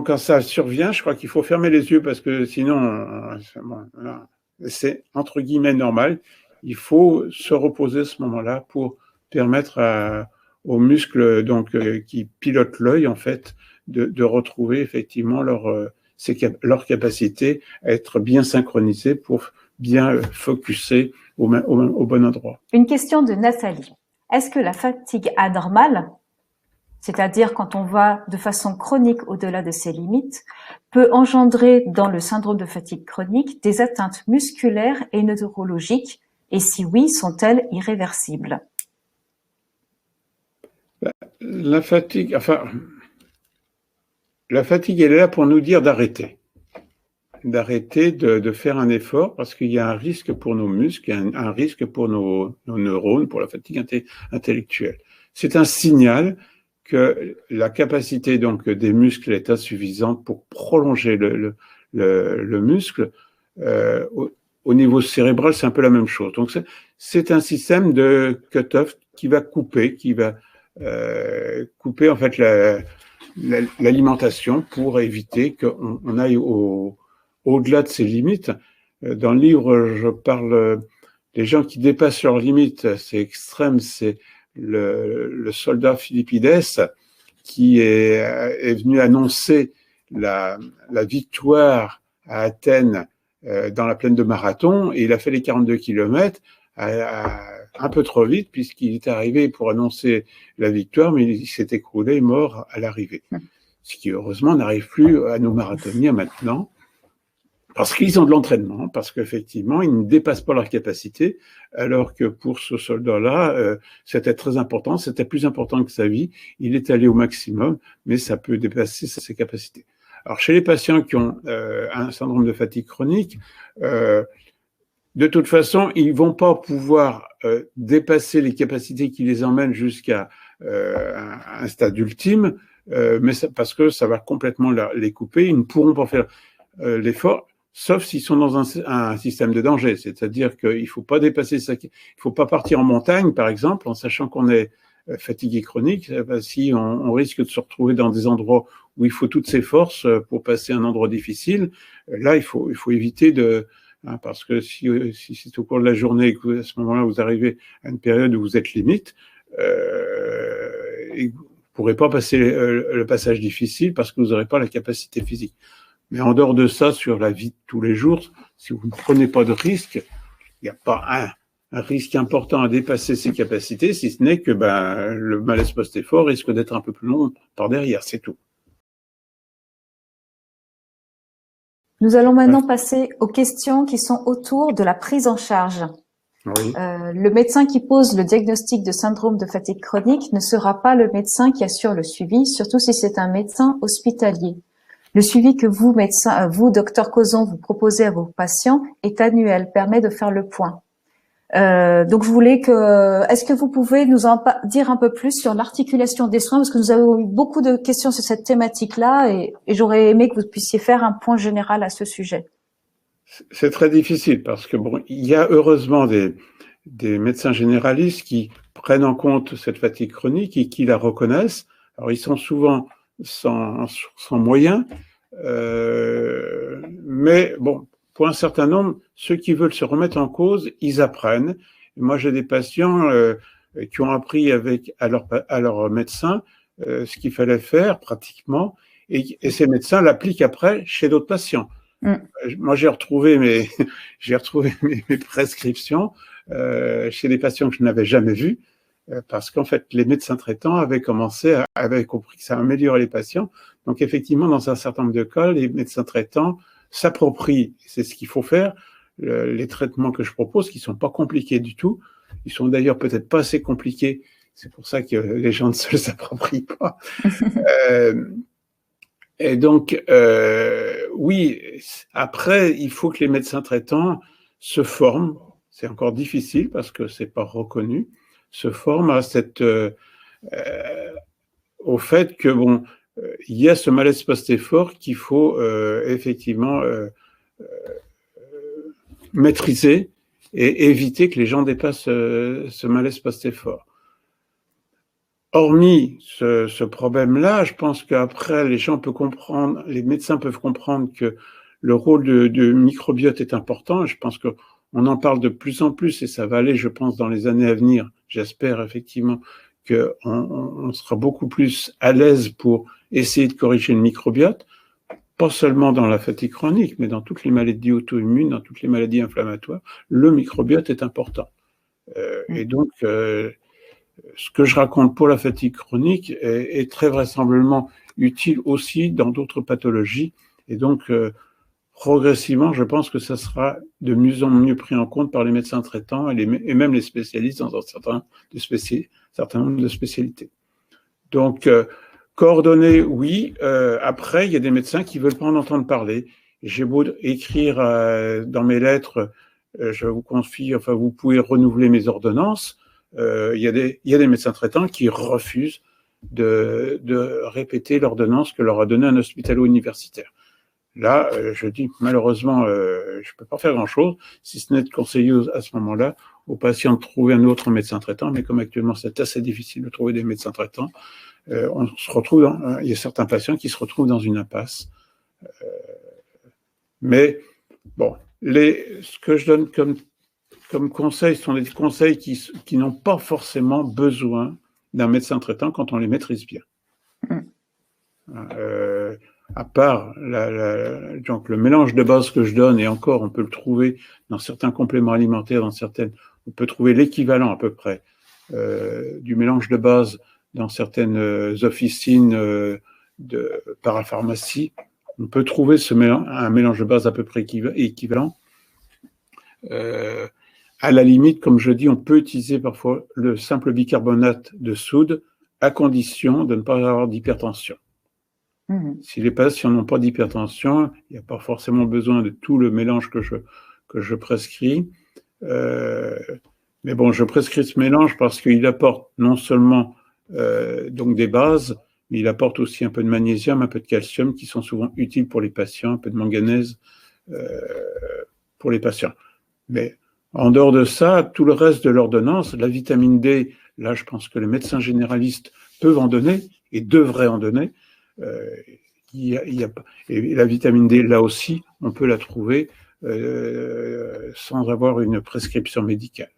quand ça survient, je crois qu'il faut fermer les yeux, parce que sinon, c'est entre guillemets normal. Il faut se reposer à ce moment-là pour permettre aux muscles qui pilotent l'œil en fait de retrouver effectivement leur capacité à être bien synchronisés pour bien focusser au bon endroit. Une question de Nathalie. Est-ce que la fatigue anormale, c'est-à-dire quand on va de façon chronique au-delà de ses limites, peut engendrer dans le syndrome de fatigue chronique des atteintes musculaires et neurologiques, et si oui, sont-elles irréversibles? La fatigue, elle est là pour nous dire d'arrêter de faire un effort, parce qu'il y a un risque pour nos muscles, un risque pour nos neurones, pour la fatigue intellectuelle. C'est un signal que la capacité donc des muscles est insuffisante pour prolonger le muscle. Au niveau cérébral, c'est un peu la même chose. Donc c'est un système de cut-off qui va couper en fait l'alimentation pour éviter qu'on aille au-delà de ses limites. Dans le livre, je parle des gens qui dépassent leurs limites. C'est extrême, c'est le soldat Philippides qui est venu annoncer la victoire à Athènes dans la plaine de Marathon, et il a fait les 42 kilomètres un peu trop vite, puisqu'il est arrivé pour annoncer la victoire, mais il s'est écroulé, mort à l'arrivée. Ce qui, heureusement, n'arrive plus à nos marathoniens maintenant, parce qu'ils ont de l'entraînement, parce qu'effectivement, ils ne dépassent pas leur capacité, alors que pour ce soldat-là, c'était très important, c'était plus important que sa vie. Il est allé au maximum, mais ça peut dépasser ses capacités. Alors, chez les patients qui ont un syndrome de fatigue chronique, de toute façon, ils vont pas pouvoir dépasser les capacités qui les emmènent jusqu'à un stade ultime, mais parce que ça va complètement les couper. Ils ne pourront pas faire l'effort. sauf s'ils sont dans un système de danger. C'est-à-dire qu'il ne faut pas dépasser ça. Il ne faut pas partir en montagne, par exemple, en sachant qu'on est fatigué chronique. Si on risque de se retrouver dans des endroits où il faut toutes ses forces pour passer un endroit difficile, là, il faut éviter de... parce que si c'est au cours de la journée et qu'à ce moment-là, vous arrivez à une période où vous êtes limite, et vous ne pourrez pas passer le passage difficile parce que vous n'aurez pas la capacité physique. Mais en dehors de ça, sur la vie de tous les jours, si vous ne prenez pas de risque, il n'y a pas un risque important à dépasser ses capacités, si ce n'est que le malaise post-effort risque d'être un peu plus long par derrière, c'est tout. Nous allons maintenant passer aux questions qui sont autour de la prise en charge. Oui. Le médecin qui pose le diagnostic de syndrome de fatigue chronique ne sera pas le médecin qui assure le suivi, surtout si c'est un médecin hospitalier. Le suivi que vous, docteur Cauzon, vous proposez à vos patients est annuel, permet de faire le point. Donc je voulais est-ce que vous pouvez nous en dire un peu plus sur l'articulation des soins, parce que nous avons eu beaucoup de questions sur cette thématique-là et j'aurais aimé que vous puissiez faire un point général à ce sujet. C'est très difficile parce que il y a heureusement des médecins généralistes qui prennent en compte cette fatigue chronique et qui la reconnaissent. Alors ils sont souvent sans moyens, mais pour un certain nombre, ceux qui veulent se remettre en cause, ils apprennent. Et moi, j'ai des patients qui ont appris à leur médecin ce qu'il fallait faire pratiquement, et ces médecins l'appliquent après chez d'autres patients. Moi, j'ai retrouvé mes prescriptions chez des patients que je n'avais jamais vus, parce qu'en fait, les médecins traitants avaient compris que ça améliorait les patients. Donc, effectivement, dans un certain nombre de cas, les médecins traitants s'approprient, c'est ce qu'il faut faire, les traitements que je propose, qui sont pas compliqués du tout. Ils sont d'ailleurs peut-être pas assez compliqués. C'est pour ça que les gens ne se les approprient pas. Et donc, oui, après, il faut que les médecins traitants se forment. C'est encore difficile parce que c'est pas reconnu. Se forment à au fait que il y a ce malaise post-effort qu'il faut effectivement maîtriser et éviter que les gens dépassent ce malaise post-effort. Hormis ce problème-là, je pense qu'après, les médecins peuvent comprendre que le rôle du microbiote est important. Je pense qu'on en parle de plus en plus et ça va aller, je pense, dans les années à venir. J'espère effectivement qu'on sera beaucoup plus à l'aise pour essayer de corriger le microbiote, pas seulement dans la fatigue chronique, mais dans toutes les maladies auto-immunes, dans toutes les maladies inflammatoires. Le microbiote est important. Et donc, ce que je raconte pour la fatigue chronique est très vraisemblablement utile aussi dans d'autres pathologies. Et donc, progressivement, je pense que ça sera de mieux en mieux pris en compte par les médecins traitants et même les spécialistes dans un certain nombre de spécialités. Donc, coordonner, oui. Après, il y a des médecins qui veulent pas en entendre parler. J'ai beau écrire dans mes lettres, je vous confie, enfin, vous pouvez renouveler mes ordonnances. Il y a des médecins traitants qui refusent de répéter l'ordonnance que leur a donnée un hospitalo-universitaire. Là, je dis malheureusement, je peux pas faire grand-chose, si ce n'est de conseiller à ce moment-là aux patients de trouver un autre médecin traitant. Mais comme actuellement c'est assez difficile de trouver des médecins traitants, on se retrouve il y a certains patients qui se retrouvent dans une impasse. Mais ce que je donne comme conseils sont des conseils qui n'ont pas forcément besoin d'un médecin traitant quand on les maîtrise bien. À part donc le mélange de base que je donne, et encore on peut le trouver dans certains compléments alimentaires, on peut trouver l'équivalent à peu près du mélange de base dans certaines officines de parapharmacie. On peut trouver un mélange de base à peu près équivalent. À la limite, comme je dis, on peut utiliser parfois le simple bicarbonate de soude à condition de ne pas avoir d'hypertension. Si les patients n'ont pas d'hypertension, il n'y a pas forcément besoin de tout le mélange que je prescris. Mais je prescris ce mélange parce qu'il apporte non seulement donc des bases, mais il apporte aussi un peu de magnésium, un peu de calcium qui sont souvent utiles pour les patients, un peu de manganèse pour les patients. Mais en dehors de ça, tout le reste de l'ordonnance, la vitamine D, là, je pense que les médecins généralistes peuvent en donner et devraient en donner. Et la vitamine D, là aussi, on peut la trouver sans avoir une prescription médicale.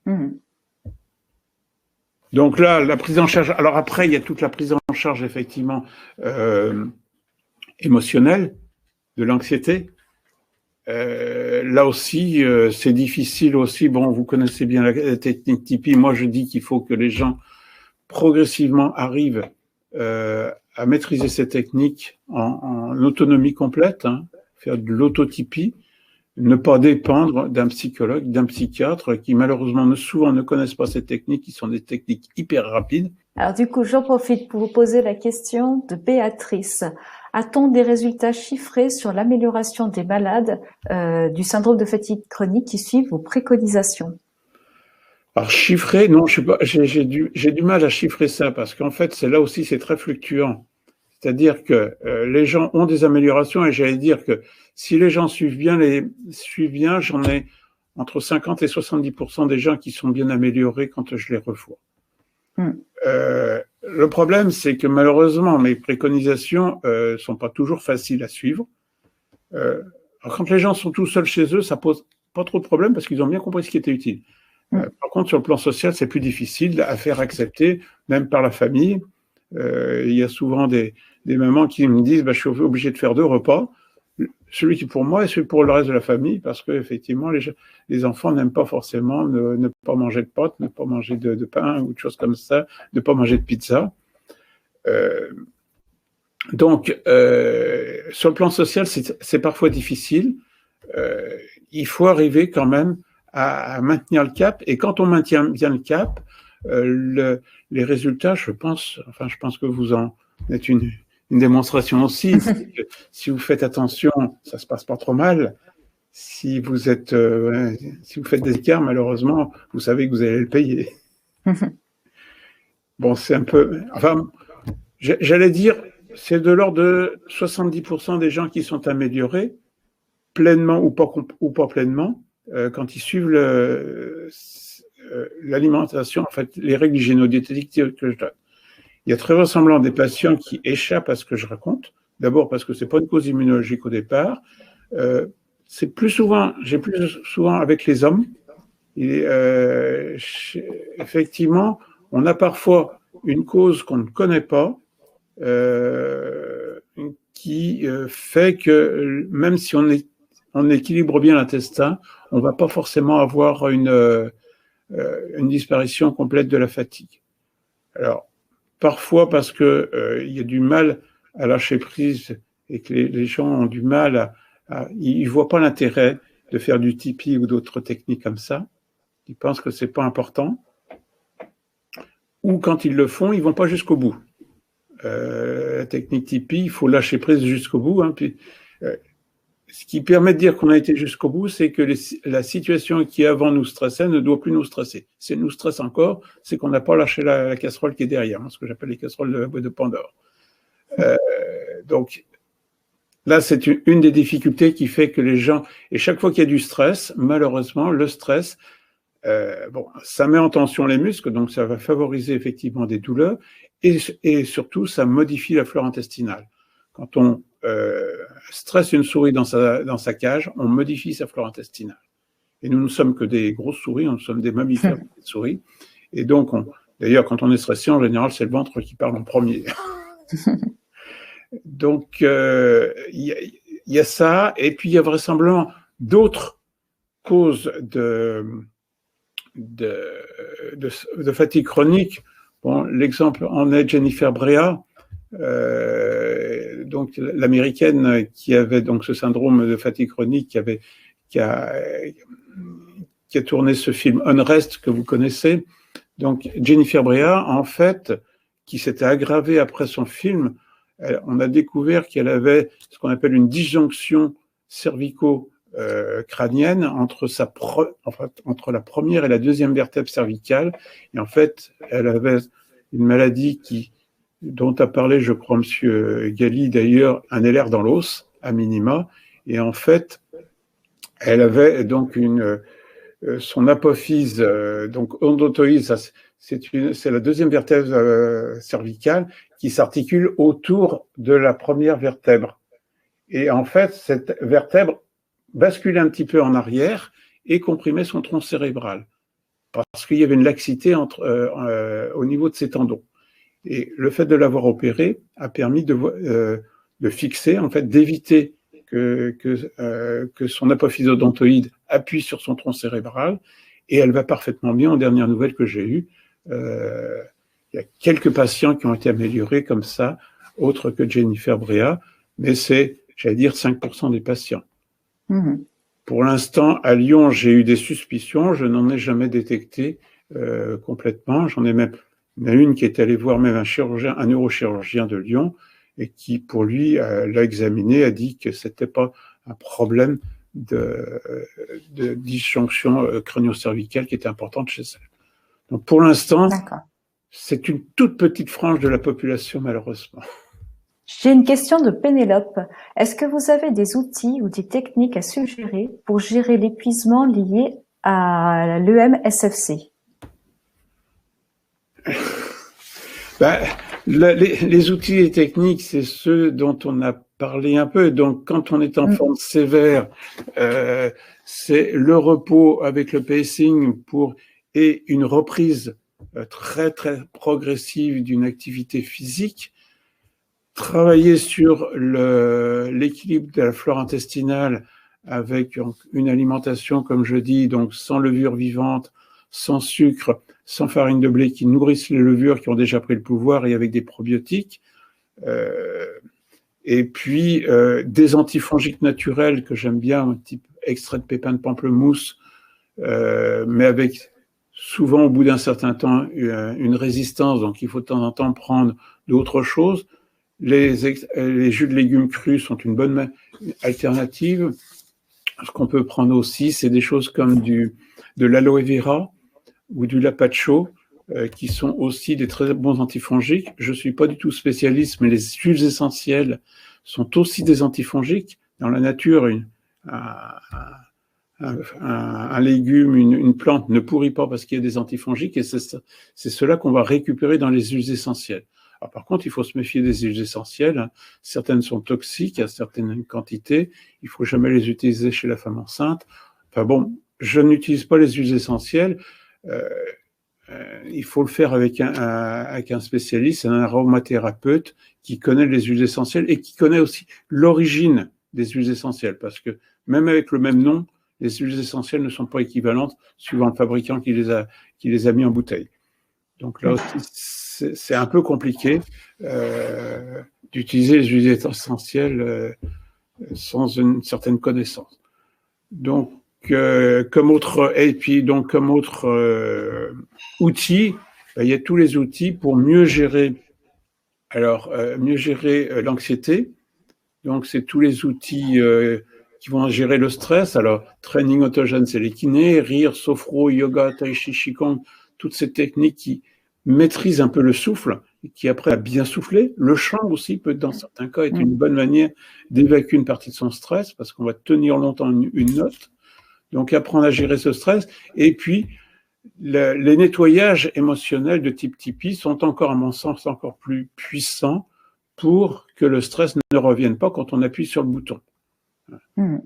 Mmh. Donc là, la prise en charge. Alors après, il y a toute la prise en charge effectivement émotionnelle de l'anxiété. Là aussi, c'est difficile aussi. Bon, vous connaissez bien la technique Tipeee. Moi, je dis qu'il faut que les gens progressivement arrivent à maîtriser ces techniques en autonomie complète, hein, faire de l'auto-Tipeee, ne pas dépendre d'un psychologue, d'un psychiatre qui malheureusement souvent ne connaissent pas ces techniques, qui sont des techniques hyper rapides. Alors du coup, j'en profite pour vous poser la question de Béatrice. A-t-on des résultats chiffrés sur l'amélioration des malades du syndrome de fatigue chronique qui suivent vos préconisations? Alors chiffrer, non, je sais pas, j'ai du mal à chiffrer ça parce qu'en fait, c'est là aussi c'est très fluctuant. C'est-à-dire que les gens ont des améliorations et j'allais dire que si les gens suivent bien, j'en ai entre 50 et 70% des gens qui sont bien améliorés quand je les revois. Le problème, c'est que malheureusement, mes préconisations sont pas toujours faciles à suivre. Alors quand les gens sont tout seuls chez eux, ça pose pas trop de problème parce qu'ils ont bien compris ce qui était utile. Par contre, sur le plan social, c'est plus difficile à faire accepter, même par la famille. Il y a souvent des mamans qui me disent je suis obligé de faire 2 repas, celui qui est pour moi et celui pour le reste de la famille, parce que effectivement les enfants n'aiment pas forcément ne pas manger de pâtes, ne pas manger de pain ou de choses comme ça, ne pas manger de pizza. Donc sur le plan social, c'est parfois difficile. Il faut arriver quand même à maintenir le cap, et quand on maintient bien le cap, les résultats, je pense que vous en êtes une démonstration aussi. Si vous faites attention, ça se passe pas trop mal. Si vous faites des écarts, malheureusement, vous savez que vous allez le payer. Bon, c'est un peu, j'allais dire, c'est de l'ordre de 70% des gens qui sont améliorés, pleinement ou pas pleinement, quand ils suivent l'alimentation, en fait, les règles hygiéno-diététiques que je donne. Il y a très vraisemblablement des patients qui échappent à ce que je raconte. D'abord parce que c'est pas une cause immunologique au départ. J'ai plus souvent avec les hommes. Et, effectivement, on a parfois une cause qu'on ne connaît pas, qui fait que même si on équilibre bien l'intestin, on va pas forcément avoir une disparition complète de la fatigue. Alors, parfois parce que il y a du mal à lâcher prise et que les gens ont du mal ils voient pas l'intérêt de faire du Tipeee ou d'autres techniques comme ça. Ils pensent que c'est pas important. Ou quand ils le font, ils vont pas jusqu'au bout. La technique Tipeee, il faut lâcher prise jusqu'au bout. Hein, puis, ce qui permet de dire qu'on a été jusqu'au bout, c'est que la situation qui avant nous stressait ne doit plus nous stresser. Si elle nous stresse encore, c'est qu'on n'a pas lâché la casserole qui est derrière, hein, ce que j'appelle les casseroles de Pandore. Donc là, c'est une des difficultés qui fait que les gens, et chaque fois qu'il y a du stress, malheureusement, le stress, ça met en tension les muscles, donc ça va favoriser effectivement des douleurs, et surtout, ça modifie la flore intestinale. Quand on stresse une souris dans sa cage, on modifie sa flore intestinale. Et nous ne sommes que des grosses souris, nous sommes des mammifères des souris. Et donc, d'ailleurs, quand on est stressé, en général, c'est le ventre qui parle en premier. Donc, il y a ça, et puis il y a vraisemblablement d'autres causes de fatigue chronique. Bon, l'exemple en est Jennifer Brea, donc l'américaine qui avait donc ce syndrome de fatigue chronique, qui a tourné ce film Unrest que vous connaissez. Donc Jennifer Brea, en fait, qui s'était aggravée après son film, on a découvert qu'elle avait ce qu'on appelle une disjonction cervico-crânienne entre la première et la deuxième vertèbre cervicale. Et en fait, elle avait une maladie dont a parlé, je crois, Monsieur Galli, d'ailleurs, un LR dans l'os, à minima. Et en fait, elle avait donc son apophyse, donc odontoïde, c'est la deuxième vertèbre cervicale qui s'articule autour de la première vertèbre. Et en fait, cette vertèbre basculait un petit peu en arrière et comprimait son tronc cérébral parce qu'il y avait une laxité au niveau de ses tendons. Et le fait de l'avoir opéré a permis de fixer, en fait, d'éviter que son apophyse odontoïde appuie sur son tronc cérébral, et elle va parfaitement bien. En dernière nouvelle que j'ai eue, il y a quelques patients qui ont été améliorés comme ça, autres que Jennifer Brea, mais c'est, j'allais dire, 5% des patients. Mmh. Pour l'instant, à Lyon, j'ai eu des suspicions, je n'en ai jamais détecté complètement. J'en ai même une qui est allée voir même un neurochirurgien de Lyon, et qui, pour lui, l'a examiné, a dit que c'était pas un problème de disjonction crânio-cervicale qui était importante chez elle. Donc, pour l'instant, c'est une toute petite frange de la population, malheureusement. J'ai une question de Pénélope. Est-ce que vous avez des outils ou des techniques à suggérer pour gérer l'épuisement lié à l'EM-SFC? Les outils et techniques, c'est ceux dont on a parlé un peu. Donc, quand on est en forme sévère, c'est le repos avec le pacing et une reprise très, très progressive d'une activité physique. Travailler sur l'équilibre de la flore intestinale avec une alimentation, comme je dis, donc sans levure vivante, sans sucre, sans farine de blé, qui nourrissent les levures qui ont déjà pris le pouvoir, et avec des probiotiques. Et puis des antifongiques naturels que j'aime bien, type extrait de pépins de pamplemousse, mais avec souvent au bout d'un certain temps une résistance, donc il faut de temps en temps prendre d'autres choses. Les jus de légumes crus sont une bonne alternative. Ce qu'on peut prendre aussi, c'est des choses comme de l'aloe vera ou du lapacho, qui sont aussi des très bons antifongiques. Je ne suis pas du tout spécialiste, mais les huiles essentielles sont aussi des antifongiques. Dans la nature, un légume, une plante ne pourrit pas parce qu'il y a des antifongiques, et c'est cela qu'on va récupérer dans les huiles essentielles. Alors, par contre, il faut se méfier des huiles essentielles. Certaines sont toxiques à certaines quantités. Il ne faut jamais les utiliser chez la femme enceinte. Enfin bon, je n'utilise pas les huiles essentielles. Il faut le faire avec un spécialiste, un aromathérapeute qui connaît les huiles essentielles et qui connaît aussi l'origine des huiles essentielles. Parce que même avec le même nom, les huiles essentielles ne sont pas équivalentes suivant le fabricant qui les a mis en bouteille. Donc là aussi, c'est un peu compliqué d'utiliser les huiles essentielles sans une certaine connaissance. Donc, comme autre outil, il y a tous les outils pour mieux gérer. Alors, mieux gérer l'anxiété. Donc, c'est tous les outils qui vont gérer le stress. Alors, training autogène, c'est les kinés, rire, sophro, yoga, tai chi, qigong, toutes ces techniques qui maîtrisent un peu le souffle, et qui après à bien souffler. Le chant aussi peut, dans certains cas, être une bonne manière d'évacuer une partie de son stress, parce qu'on va tenir longtemps une note. Donc, apprendre à gérer ce stress. Et puis, les nettoyages émotionnels de type Tipeee sont encore, à mon sens, encore plus puissants pour que le stress ne revienne pas quand on appuie sur le bouton.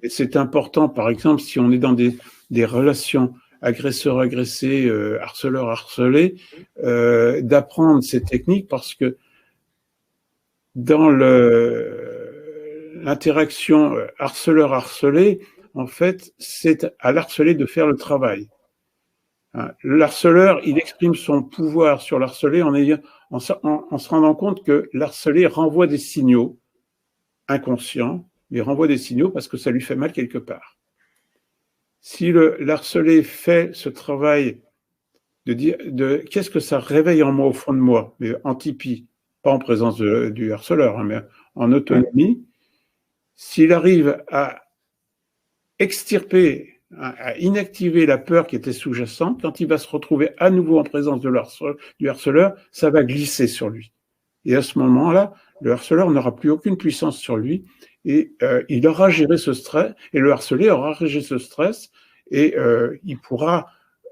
Et c'est important, par exemple, si on est dans des relations agresseur-agressé, harceleur-harcelé, d'apprendre ces techniques, parce que dans l'interaction harceleur-harcelé, en fait, c'est à l'harcelé de faire le travail. L'harceleur, il exprime son pouvoir sur l'harcelé en se rendant compte que l'harcelé renvoie des signaux inconscients, il renvoie des signaux parce que ça lui fait mal quelque part. Si l'harcelé fait ce travail de dire qu'est-ce que ça réveille en moi, au fond de moi, mais en Tipeee, pas en présence du harceleur, mais en autonomie, s'il arrive à extirper, à inactiver la peur qui était sous-jacente, quand il va se retrouver à nouveau en présence du harceleur, ça va glisser sur lui. Et à ce moment-là, le harceleur n'aura plus aucune puissance sur lui, et il aura géré ce stress, et le harcelé aura géré ce stress, et il pourra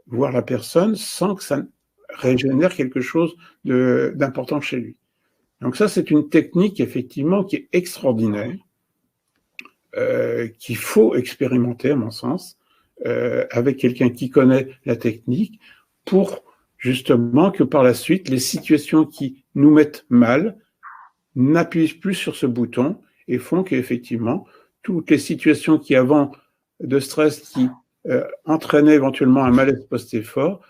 voir la personne sans que ça régénère quelque chose d'important chez lui. Donc ça, c'est une technique, effectivement, qui est extraordinaire, qu'il faut expérimenter, à mon sens, avec quelqu'un qui connaît la technique, pour justement que par la suite, les situations qui nous mettent mal n'appuient plus sur ce bouton et font qu'effectivement, toutes les situations qui avant de stress qui entraînaient éventuellement un malaise post-effort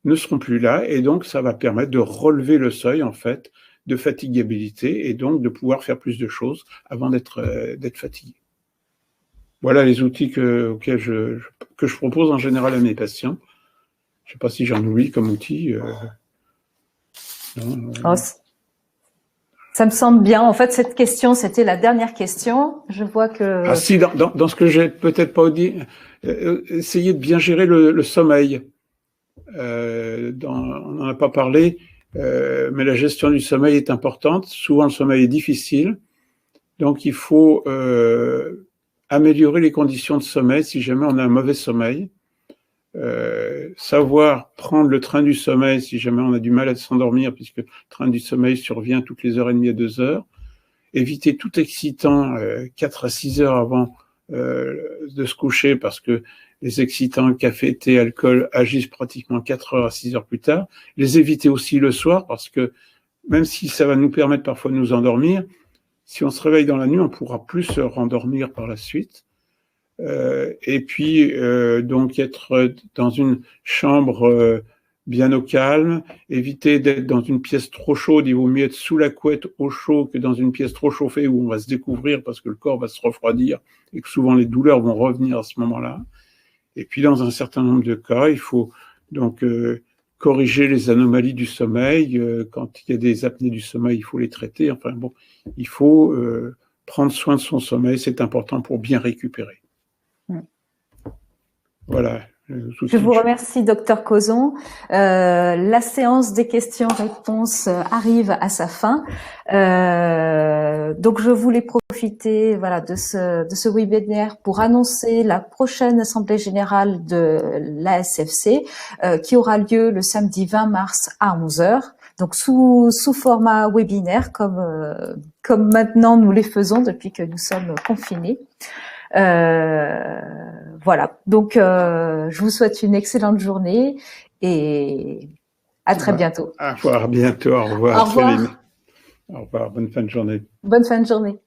ne seront plus là, et donc ça va permettre de relever le seuil en fait de fatigabilité, et donc de pouvoir faire plus de choses avant d'être fatigué. Voilà les outils que je propose en général à mes patients. Je ne sais pas si j'en oublie comme outil. Oh, ça me semble bien. En fait, cette question, c'était la dernière question. Je vois que... Ah si, dans ce que j'ai peut-être pas dit, essayer de bien gérer le sommeil. On n'en a pas parlé, mais la gestion du sommeil est importante. Souvent, le sommeil est difficile. Donc, il faut améliorer les conditions de sommeil si jamais on a un mauvais sommeil. Savoir prendre le train du sommeil si jamais on a du mal à s'endormir, puisque le train du sommeil survient toutes les heures et demie à 2 heures. Éviter tout excitant 4 à 6 heures avant de se coucher, parce que les excitants, café, thé, alcool, agissent pratiquement 4 heures à 6 heures plus tard. Les éviter aussi le soir, parce que même si ça va nous permettre parfois de nous endormir, si on se réveille dans la nuit, on pourra plus se rendormir par la suite. Et puis, donc, être dans une chambre bien au calme, éviter d'être dans une pièce trop chaude. Il vaut mieux être sous la couette au chaud que dans une pièce trop chauffée où on va se découvrir parce que le corps va se refroidir et que souvent les douleurs vont revenir à ce moment-là. Et puis, dans un certain nombre de cas, il faut donc corriger les anomalies du sommeil. Quand il y a des apnées du sommeil, il faut les traiter. Enfin bon, il faut prendre soin de son sommeil. C'est important pour bien récupérer. Voilà. Je vous remercie, Dr Cozon. La séance des questions-réponses arrive à sa fin. Donc, je voulais profiter, voilà, de ce webinaire pour annoncer la prochaine assemblée générale de l'ASFC qui aura lieu le samedi 20 mars à 11h. Donc, sous format webinaire, comme maintenant nous les faisons depuis que nous sommes confinés. Voilà. Donc, je vous souhaite une excellente journée et à très bientôt. Au revoir, bientôt. Au revoir. Au revoir. Au revoir. Bonne fin de journée. Bonne fin de journée.